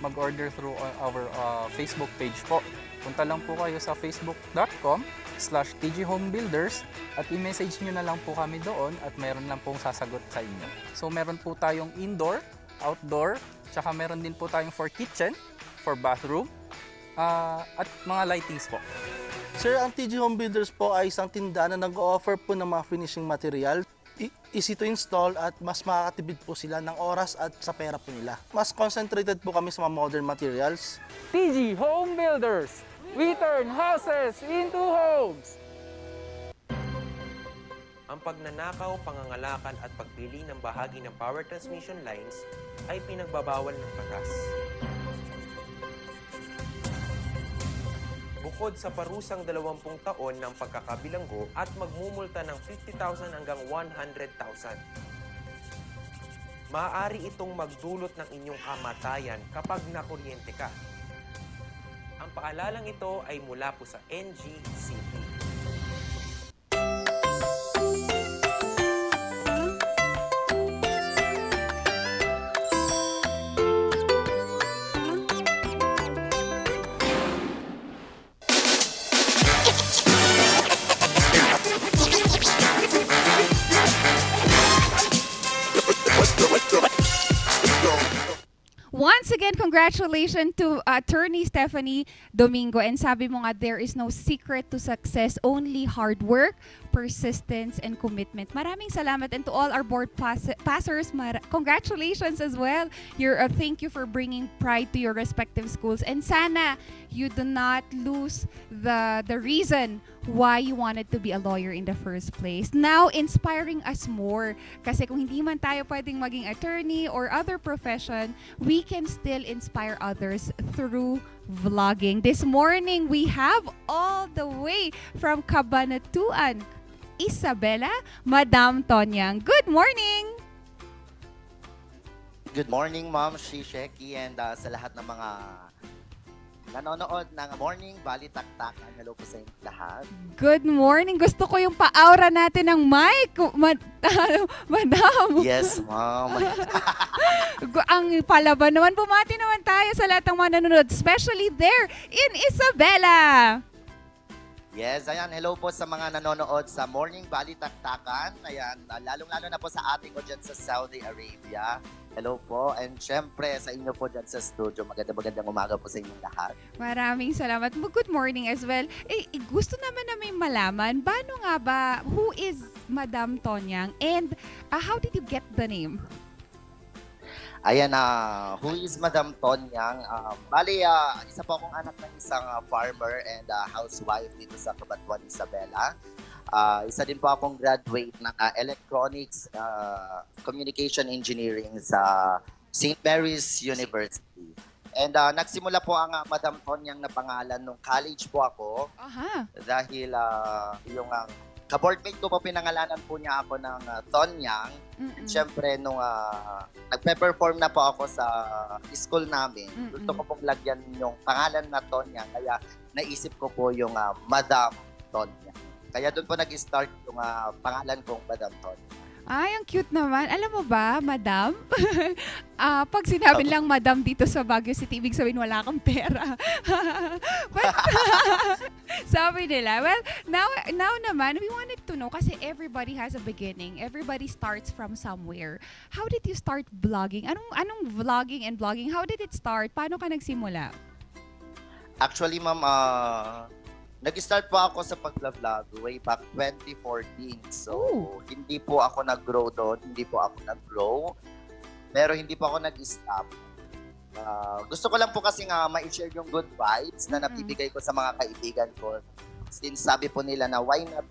mag-order through our Facebook page po. Punta lang po kayo sa facebook.com/tghomebuilders at i-message nyo na lang po kami doon at meron lang pong sasagot sa inyo. So, meron po tayong indoor, outdoor, tsaka meron din po tayong for kitchen, for bathroom, at mga lightings po. Sir, ang TG Home Builders po ay isang tindahan na nag-o-offer po ng mga finishing material. Easy to install at mas makakatipid po sila ng oras at sa pera po nila. Mas concentrated po kami sa mga modern materials. TG Home Builders, we turn houses into homes! Ang pagnanakaw, pangangalakan at pagpili ng bahagi ng power transmission lines ay pinagbabawal ng batas. Bukod sa parusang 20 taon ng pagkakabilanggo at magmumulta ng 50,000 hanggang 100,000. Maaari itong magdulot ng inyong kamatayan kapag nakuryente ka. Ang paalalang ito ay mula po sa NGCP. Once again, congratulations to Attorney Stephanie Domingo. And sabi mo nga, there is no secret to success, only hard work, persistence, and commitment. Maraming salamat. And to all our board passers, congratulations as well. Thank you for bringing pride to your respective schools. And sana you do not lose the reason why you wanted to be a lawyer in the first place. Now, inspiring us more. Kasi kung hindi man tayo pwedeng maging attorney or other profession, we can still inspire others through vlogging. This morning, we have all the way from Cabanatuan, Isabela, Madam Tonyang. Good morning! Good morning, Ma'am Shisheki, and sa lahat ng mga nanonood ng Morning Balitaktakan. Hello po sa inyo lahat. Good morning! Gusto ko yung pa-aura natin ng mic, Madam. Yes, Ma'am. Ang palaban naman, bumati naman tayo sa lahat ng mga nanonood, especially there in Isabela. Yes, ayan. Hello po sa mga nanonood sa Morning Balitaktakan. Ayan, lalong-lalo na po sa ating ko dyan sa Saudi Arabia. Hello po. And syempre, sa inyo po dyan sa studio, magandang umaga po sa inyong lahat. Maraming salamat. Good morning as well. Gusto naman namin malaman, paano nga ba, who is Madam Tonyang and how did you get the name? Ayan, who is Madam Tonyang? Bali, isa po akong anak ng isang farmer and housewife dito sa Cabanatuan, Isabela. Isa din po akong graduate ng Electronics Communication Engineering sa St. Mary's University. And nagsimula po ang Madam Tonyang na pangalan nung college po ako. Dahil yung ka-boardmate ko po pinangalanan po niya ako ng Tonyang. Siyempre, nung nagpe-perform na po ako sa school namin, gusto ko pong lagyan yung pangalan na Tonyang. Kaya naisip ko po yung Madam Tonyang. Kaya doon po nag-start yung pangalan kong Madam Tonyang. Ay, ang cute naman. Alam mo ba, Madam? Pag sinabi lang Madam dito sa Baguio City, ibig sabihin wala kang pera. But, sabi nila, well, now naman, we wanted to know, kasi everybody has a beginning. Everybody starts from somewhere. How did you start vlogging? Anong vlogging and blogging? How did it start? Paano ka nagsimula? Actually, ma'am, Nag-start po ako sa pag-vlog way back 2014. So, hindi po ako nag-grow doon. Hindi po ako nag-grow. Pero hindi po ako nag-stop. Gusto ko lang po kasi nga ma-share yung good vibes na nabibigay ko sa mga kaibigan ko. Since sabi po nila na why not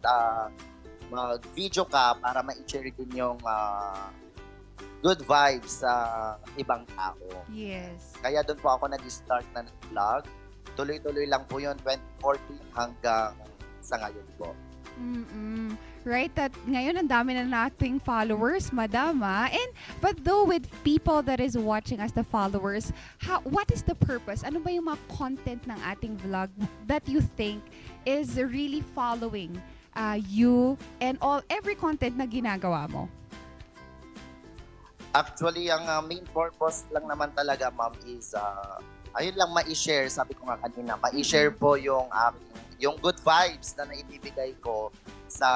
mag-video ka para ma-share din yung good vibes sa ibang tao. Yes. Kaya doon po ako nag-start na nag-vlog. Tuloy-tuloy lang po yun, 2014 hanggang sa ngayon po. Right, that ngayon ang dami na nating followers, Madam. But though with people that is watching as the followers, what is the purpose? Ano ba yung mga content ng ating vlog that you think is really following you and every content na ginagawa mo? Actually, ang main purpose lang naman talaga, ma'am, is ayun lang ma-share, sabi ko nga kanina, ma-share po yung good vibes na naibibigay ko sa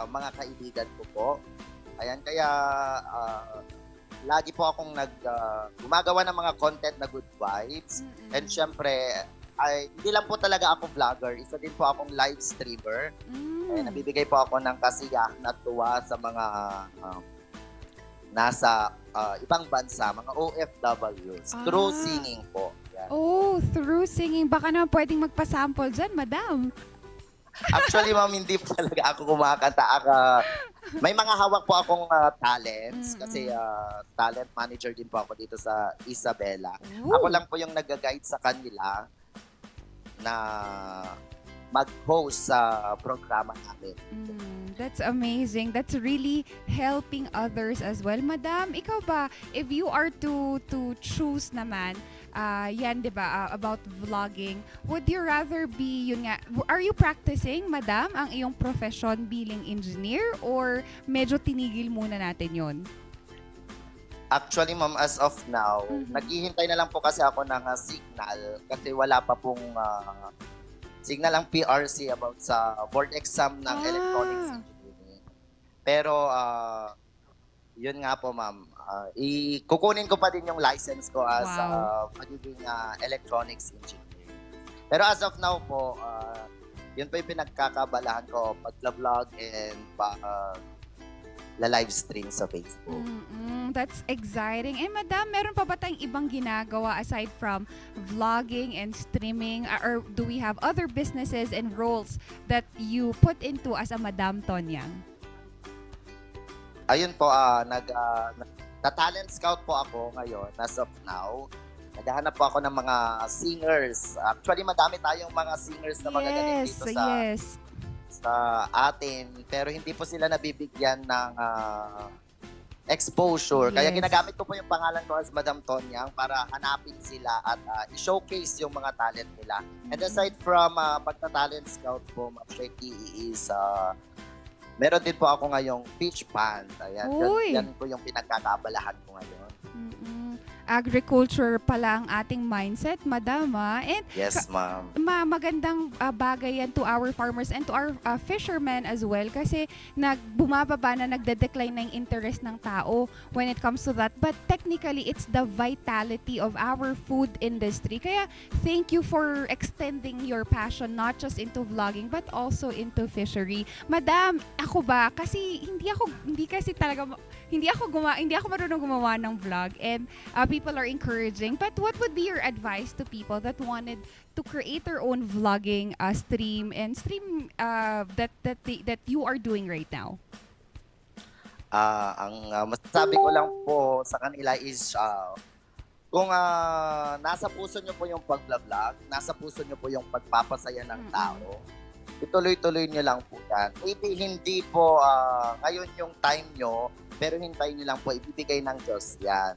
mga kaibigan ko po. Ayan, kaya lagi po akong gumagawa ng mga content na good vibes. And syempre, hindi lang po talaga ako vlogger, isa din po akong live streamer. Kaya nabibigay po ako ng kasiyahan at tuwa sa mga nasa ibang bansa, mga OFWs, through singing po. Yan. Through singing. Baka naman pwedeng magpasample dyan, Madam. Actually, ma'am, hindi po talaga ako kumakanta. May mga hawak po akong talents kasi talent manager din po ako dito sa Isabela. Ako lang po yung nag-guide sa kanila na mag-host sa programa namin. That's amazing. That's really helping others as well. Madam, ikaw ba, if you are to choose naman, yan, di ba, about vlogging, would you rather be, yun nga, are you practicing, Madam, ang iyong profession bilang engineer or medyo tinigil muna natin yun? Actually, ma'am, as of now, naghihintay na lang po kasi ako ng signal kasi wala pa pong signal ang PRC about sa board exam ng electronics engineering. Pero, yun nga po, ma'am. Kukunin ko pa din yung license ko as magiging electronics engineer. Pero as of now po, yun po yung pinagkakabalahan ko, pag-vlog and live stream sa Facebook. That's exciting. And Madam, meron pa ba tayong ibang ginagawa aside from vlogging and streaming? Or do we have other businesses and roles that you put into as a Madam Tonyang? Ayun po, talent scout po ako ngayon as of now. Naghahanap po ako ng mga singers. Actually, madami tayong mga singers na magagaling dito sa atin. Pero hindi po sila nabibigyan ng exposure. Kaya ginagamit ko po yung pangalan ko as Madam Tonyang para hanapin sila at i-showcase yung mga talent nila. And aside from pagta-talent scout po, Ma'am Sheki, is meron din po ako ngayong pitch band. Ayan, yan po yung pinagkakaabalahan ko ngayon. Agriculture pala ang ating mindset, Madam. And yes, ma'am. Magandang bagay yan to our farmers and to our fishermen as well kasi bumababa na, nagde-decline na yung interest ng tao when it comes to that. But technically, it's the vitality of our food industry. Kaya thank you for extending your passion not just into vlogging but also into fishery. Madam, ako ba? Kasi hindi ako marunong gumawa ng vlog and people are encouraging. But what would be your advice to people that wanted to create their own vlogging stream that you are doing right now? Ang masasabi ko lang po sa kanila is kung nasa puso nyo po yung pag-vlog, nasa puso nyo po yung pagpapasaya ng tao, ituloy-tuloy nyo lang po yan. Maybe hindi po ngayon yung time nyo, pero hintayin nyo lang po, ibibigay ng Diyos yan.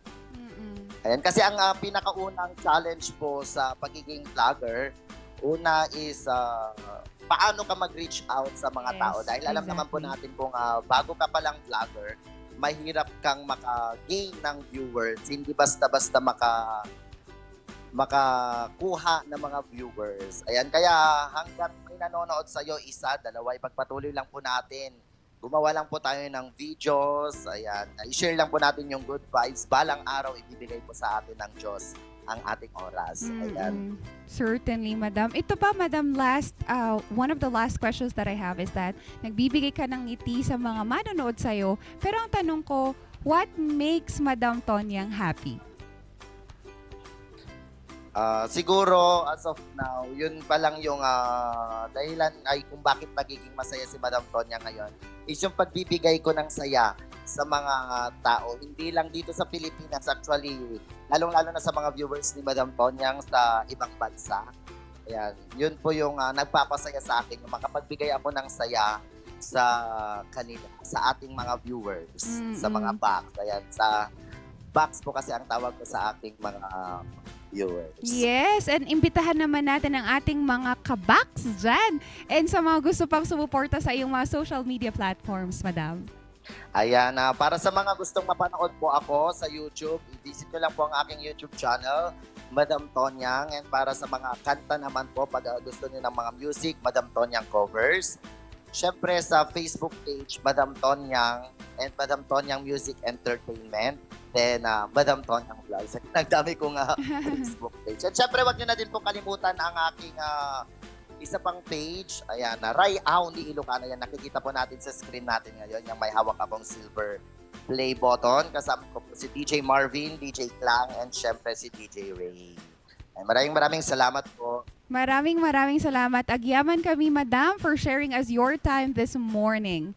Ayan, kasi ang pinakaunang challenge po sa pagiging vlogger, una is paano ka mag-reach out sa mga tao. Dahil alam naman po natin kung bago ka palang vlogger, mahirap kang maka-gain ng viewers. Hindi basta-basta makakuha ng mga viewers. Ayan, kaya hanggat may nanonood sa'yo, isa, dalawa, ipagpatuloy lang po natin. Gumawa lang po tayo ng videos. Ayan, i-share lang po natin yung good vibes. Balang araw, ibibigay po sa atin ng Diyos ang ating oras. Ayan. Certainly, Madam. Ito pa, Madam, one of the last questions that I have is that nagbibigay ka ng ngiti sa mga manonood sa'yo. Pero ang tanong ko, what makes Madam Tonyang happy? Siguro, as of now, yun pa lang yung dahilan ay kung bakit nagiging masaya si Madam Tonya ngayon is yung pagbibigay ko ng saya sa mga tao. Hindi lang dito sa Pilipinas, actually, lalong-lalo na sa mga viewers ni Madam Tonyang sa ibang bansa. Ayan, yun po yung nagpapasaya sa akin, yung makapagbigay ako ng saya sa kanila, sa ating mga viewers, sa mga box. Ayan, sa box po kasi ang tawag ko sa ating mga viewers. Yes, and imbitahan naman natin ang ating mga kabaks dyan. And sa mga gusto pang sumuporta sa iyong mga social media platforms, Madam. Ayan, para sa mga gustong mapanood po ako sa YouTube, i-visit nyo lang po ang aking YouTube channel, Madam Tonyang. And para sa mga kanta naman po, pag gusto nyo ng mga music, Madam Tonyang Covers. Siyempre sa Facebook page, Madam Tonyang and Madam Tonyang Music Entertainment. Then, Madam Tonyang Vlogs. Nagdami kong Facebook page. At syempre, wag nyo na din po kalimutan ang aking isa pang page. Ayan, Ray Aundy Ilocano. Yan, nakikita po natin sa screen natin ngayon. Yung may hawak akong silver play button. Kasama ko po si DJ Marvin, DJ Clang, and syempre si DJ Ray. Maraming salamat po. Maraming salamat. Agyaman kami, Madam, for sharing us your time this morning.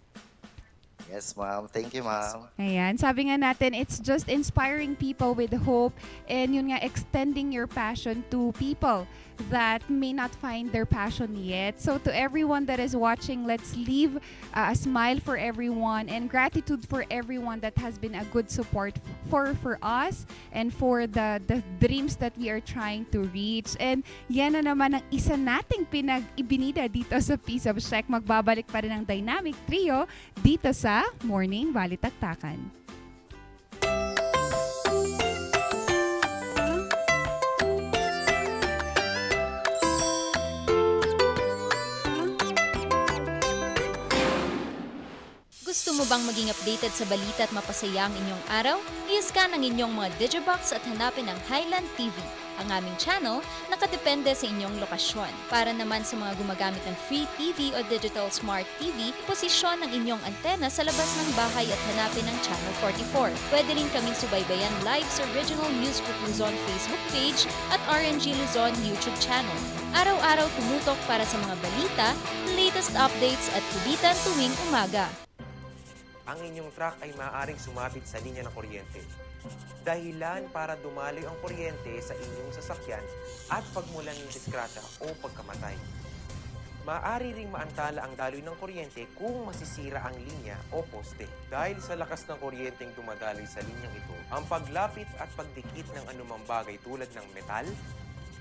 Yes, ma'am. Thank you, ma'am. Ayan, sabi nga natin, it's just inspiring people with hope and yun nga, extending your passion to people that may not find their passion yet. So to everyone that is watching, let's leave a smile for everyone and gratitude for everyone that has been a good support for us and for the dreams that we are trying to reach. And yan na naman ang isa nating pinag-ibinida dito sa Piece of Sheck. Magbabalik pa rin ang Dynamic Trio dito sa Morning Balitaktakan. Gusto mo bang maging updated sa balita at mapasaya ang inyong araw? I-scan ang inyong mga Digibox at hanapin ang Highland TV, ang aming channel nakadepende sa inyong lokasyon. Para naman sa mga gumagamit ng Free TV o Digital Smart TV, posisyon ang inyong antena sa labas ng bahay at hanapin ang Channel 44. Pwede rin kaming subaybayan live sa Original News Group Luzon Facebook page at RNG Luzon YouTube channel. Araw-araw tumutok para sa mga balita, latest updates at kulitan tuwing umaga. Ang inyong truck ay maaaring sumabit sa linya ng kuryente. Dahilan para dumaloy ang kuryente sa inyong sasakyan at pagmulan ng disgrasya o pagkamatay. Maaari ring maantala ang daloy ng kuryente kung masisira ang linya o poste. Dahil sa lakas ng kuryenteng dumadaloy sa linyang ito, ang paglapit at pagdikit ng anumang bagay tulad ng metal,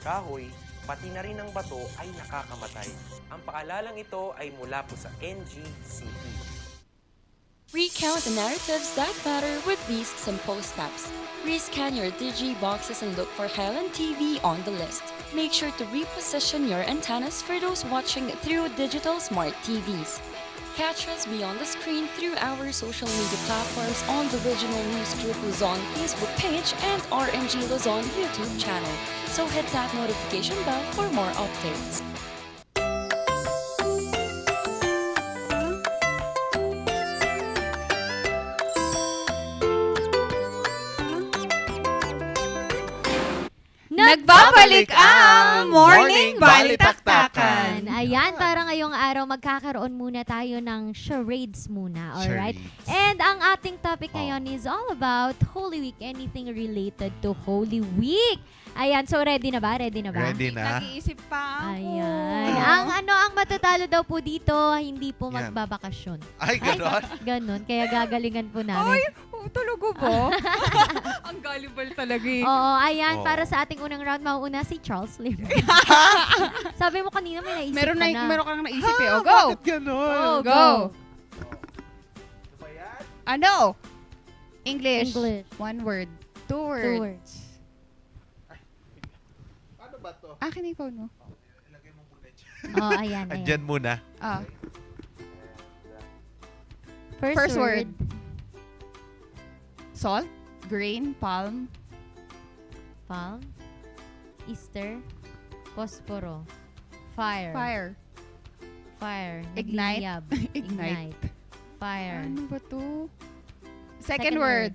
kahoy, pati na rin ng bato ay nakakamatay. Ang paalalang ito ay mula po sa NGCP. Recount the narratives that matter with these simple steps. Rescan your Digiboxes and look for Highland TV on the list. Make sure to reposition your antennas for those watching through digital smart TVs. Catch us beyond the screen through our social media platforms on the Original News Group Luzon Facebook page and RNG Luzon YouTube channel. So hit that notification bell for more updates. Nagbabalik ang Morning Balitaktakan. Ayan, para ngayong araw magkakaroon muna tayo ng charades muna, alright? And ang ating topic ngayon is all about Holy Week, anything related to Holy Week. Ayan, so ready na ba? Ready na ba? Ready na. Nag-iisip pa ako. Ayan. Ang matatalo daw po dito, hindi po magbabakasyon. Ay, ganon? Ganon, kaya gagalingan po namin. Ay, talaga ba? Ang gullible talaga eh. Oo, ayan, para sa ating unang round, mauuna si Charles Lim. Sabi mo kanina may naisip ka na. Meron kang naisip eh. O, go! Bakit ganon? Go! Ano? English. One word. Two words. Paano ba to? Akin yung phone mo. Ilagay mo muna dyan. Oh, ayan. Andyan muna. First word. Salt, grain, palm. Palm? Easter. Posporo. Fire. Fire. Fire. Ignite. Nagliliyab. Ignite. Fire. Ano ba to? Second word.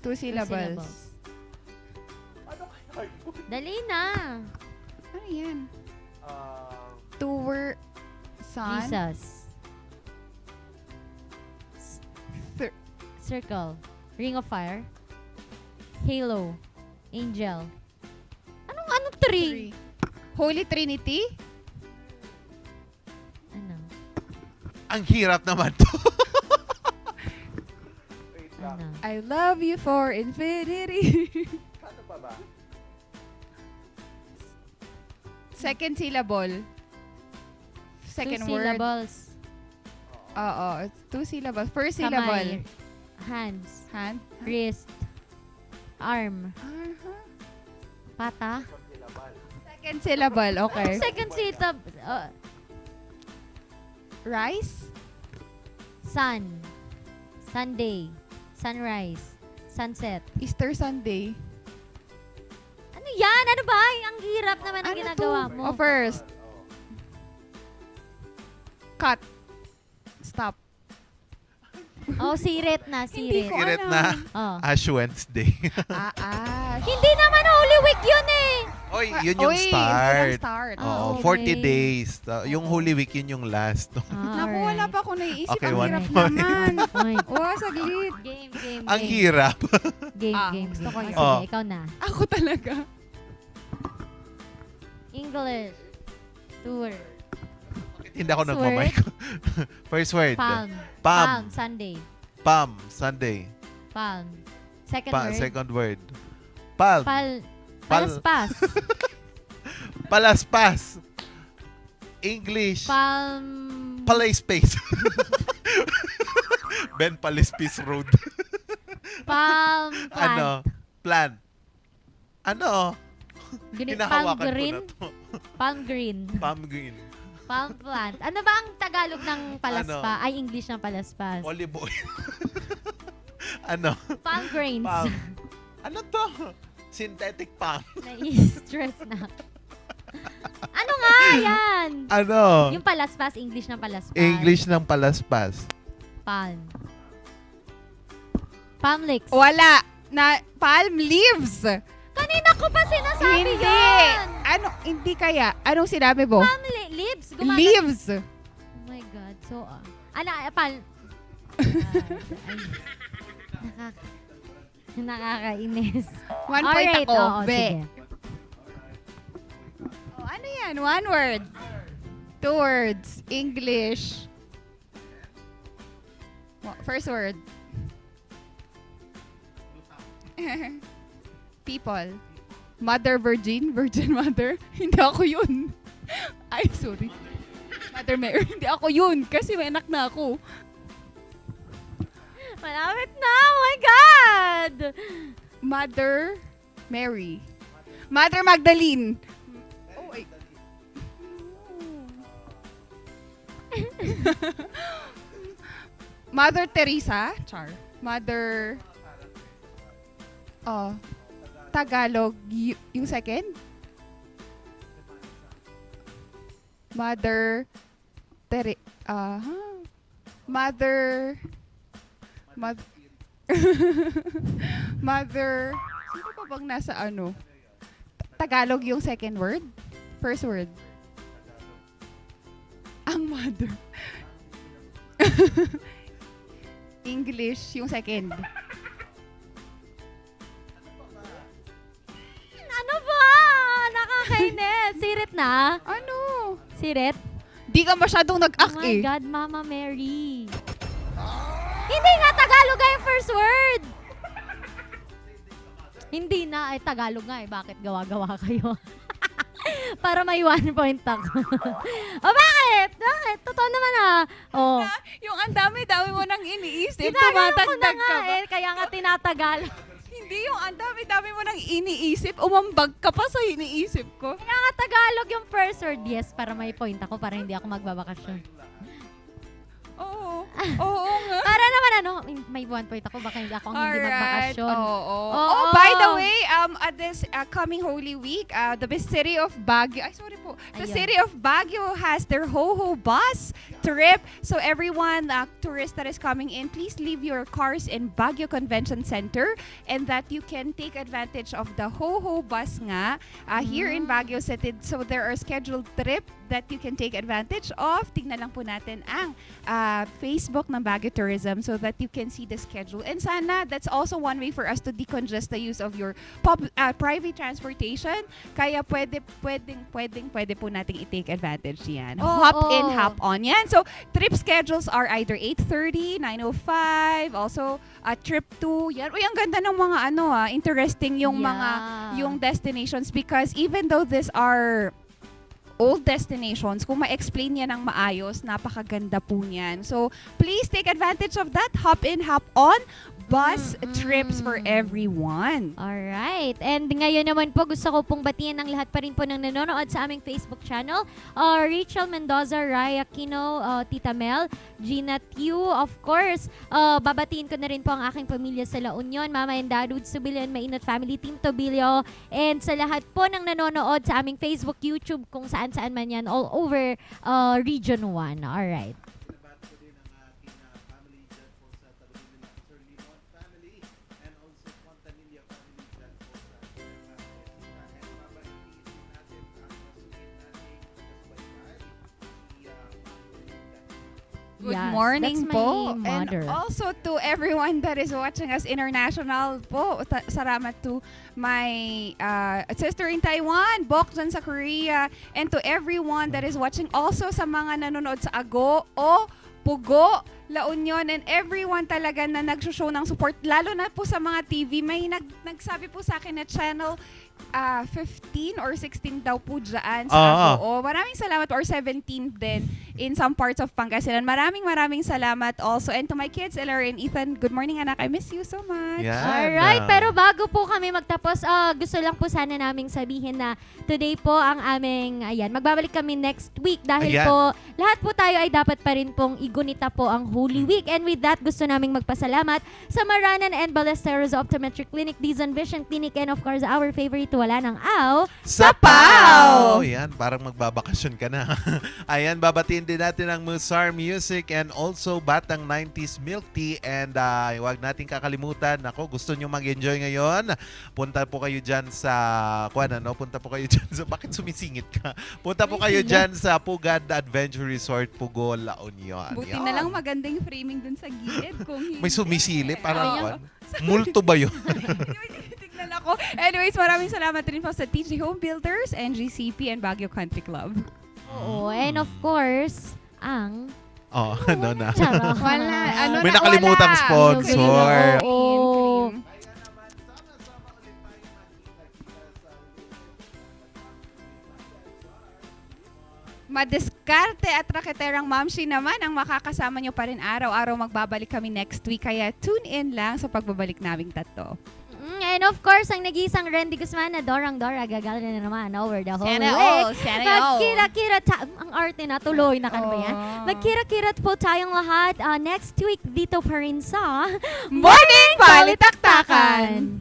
Two syllables. Dali na. Ano yan? Two word. Sun. Jesus. Circle. Ring of Fire. Halo. Angel. Anong three? Holy Trinity? Ano? Ang hirap naman to. Ano? I love you for infinity. Ano pa ba? Second syllable. Second Two word. syllables. Oo, two syllables. First Kamay. syllable. Hands. Hand. Wrist. Arm. Pata. Second syllable. Okay. Second syllable. Rice. Sun. Sunday. Sunrise. Sunset. Easter Sunday. Ano yan? Ano ba? Ang hirap naman ang ginagawa mo. Oh, first. Cut. Stop. Oh, sirit na. Sirit. Sirit na. Oh. Ash Wednesday. Hindi naman Holy Week yun eh. Oy, yun yung start. start. Oo, okay. 40 days. Yung Holy Week, yun yung last. Naku, wala pa ako naiisip. Okay, Ang one hirap point. naman. Point. Oh, saglit. Game. Ang hirap. Game. gusto ko Sige, Oh. ikaw na. Ako talaga. English. Tour. Hindi ako First nagmamic. First word. Palm. Palm. Sunday. Palm. Sunday. Palm. Second word. Second word. Palm. Palaspas. Palaspas. English. Palm. Palayspace. Ben Palayspace Road. Palm plant. Ano? Plant. Ano? Palm Hinahawakan ko green. na to. Palm green. Palm green. Palm plant. Ano ba ang Tagalog ng palaspa? Ay, English ng palaspas. Olive oil. Ano? Palm grains. Palm. Ano to? Synthetic palm. Nai-stress na. Ano nga yan? Ano? Yung palaspas, English ng palaspas. English ng palaspas. Palm. Palm leaves. Wala. Palm leaves. Kanina ko pa sinasabi Hindi. yun. Ano? Hindi kaya. Anong sinabi mo? Palm leaves. Leaves. Oh my God. So, palm. Nakakainis. 1 point Alright, ako. oo, Be. sige. Oh, ano yan? One word. Two words. English. First word. People. Mother Virgin. Virgin Mother. Hindi ako yun. Ay, sorry. Mother Mary. Hindi ako yun. Kasi may anak na ako. Malapit na. Oh my God. Mother Mary. Mother Magdalene. Oh, wait. Mother Teresa. Char. Mother... Tagalog. Yung second? Mother... Mother... Mother... Sino pa bang nasa ano? Tagalog yung second word? First word? Ang mother. English yung second. Ano ba? Nakakainis. Sirit na? Ano? Sirit? Di ka masyadong nag-act Oh my eh. God, Mama Mary. Hindi nga Tagalog nga yung first word. Hindi na. Ay, Tagalog nga eh. Bakit gawa-gawa kayo? Para may 1 point ako. O bakit? Bakit? Totoo naman ah. Oh. Yung ang dami-dami mo nang iniisip. Ginagawa ko na Tumatagdag nga ka ba? eh. Kaya nga tinatagal. Hindi yung ang dami-dami mo nang iniisip. Umambag ka pa sa iniisip ko. Kaya nga Tagalog yung first word. Yes, para may point ako. Para hindi ako magbabakasyon. Oo. Oo nga. Para naman ano, may 1 point ako, baka hindi ako ang hindi magbakasyon. Oh, by the way, at this coming Holy Week, the city of Baguio, the city of Baguio has their Ho-Ho bus trip. So everyone, tourists that is coming in, please leave your cars in Baguio Convention Center and that you can take advantage of the Ho-Ho bus nga here in Baguio City. So there are scheduled trip that you can take advantage of. Tignan lang po natin ang Facebook ng Baguio Tourism so that you can see the schedule. And sana, that's also one way for us to decongest the use of your private transportation. Kaya pwede po nating i-take advantage yan. Hop in, hop on yan. So, trip schedules are either 8:30, 9:05, also trip 2. Yan. Uy, ang ganda ng mga interesting yung yung destinations because even though these are old destinations, kung ma-explain niya ng maayos, napakaganda po niyan. So, please take advantage of that. Hop in, hop on. Bus trips for everyone. Alright. And ngayon naman po, gusto ko pong batiin ang lahat pa rin po ng nanonood sa aming Facebook channel. Rachel Mendoza, Raya Aquino, Tita Mel, Gina Tiu, of course. Babatiin ko na rin po ang aking pamilya sa La Union, Mama and Dad, Subilian, Mainot Family, Team Tobilio, and sa lahat po ng nanonood sa aming Facebook, YouTube, kung saan-saan man yan, all over Region 1. Alright. Good morning po. And also to everyone that is watching us international po. Salamat to my sister in Taiwan, Bok dyan sa Korea. And to everyone that is watching also sa mga nanonood sa Ago o Pugo, La Union, and everyone talaga na nag-show ng support. Lalo na po sa mga TV. May nagsabi po sa akin na channel 15 or 16 daw po dyan sa Ago. Maraming salamat. Or 17 din in some parts of Pangasinan. Maraming salamat also. And to my kids, Ellery and Ethan, good morning anak. I miss you so much. Alright, pero bago po kami magtapos, gusto lang po sana naming sabihin na today po ang aming, magbabalik kami next week dahil po lahat po tayo ay dapat pa rin pong igunita po ang Holy Week. And with that, gusto naming magpasalamat sa Maranan and Ballesteros Optometric Clinic, Dizon Vision Clinic, and of course, our favorite, wala ng aw, sa PAW! Yan, parang magbabakasyon ka na. Ayan, babatiin din natin ang Musar Music and also Batang 90s Milk Tea. And huwag natin kakalimutan, gusto nyo mag-enjoy ngayon, punta po kayo dyan sa, bakit sumisingit ka? Punta po kayo dyan sa Pugad Adventure Resort, Pugo, La Union. Buti na lang magandang framing dun sa gilid. Kung hindi. May sumisili, parang multo ba yun? Tignan ako. Anyways, maraming salamat rin po sa TG Home Builders, NGCP, and Baguio Country Club. Oo, and of course, ang... ano na? Wala. May nakalimutang sponsor. Oo. Madiskarte at raketerang Mamshi naman ang makakasama nyo pa rin araw-araw. Magbabalik kami next week, kaya tune in lang sa pagbabalik naming tatlo. And of course, ang nag-iisang Randy Guzman na Dorang Dora, gagala na naman over the whole Sana week. all, sana all. Magkira-kira, ang arte na, tuloy na kan ba yan? Magkira-kira po tayong lahat next week dito pa rin sa Morning Balitaktakan!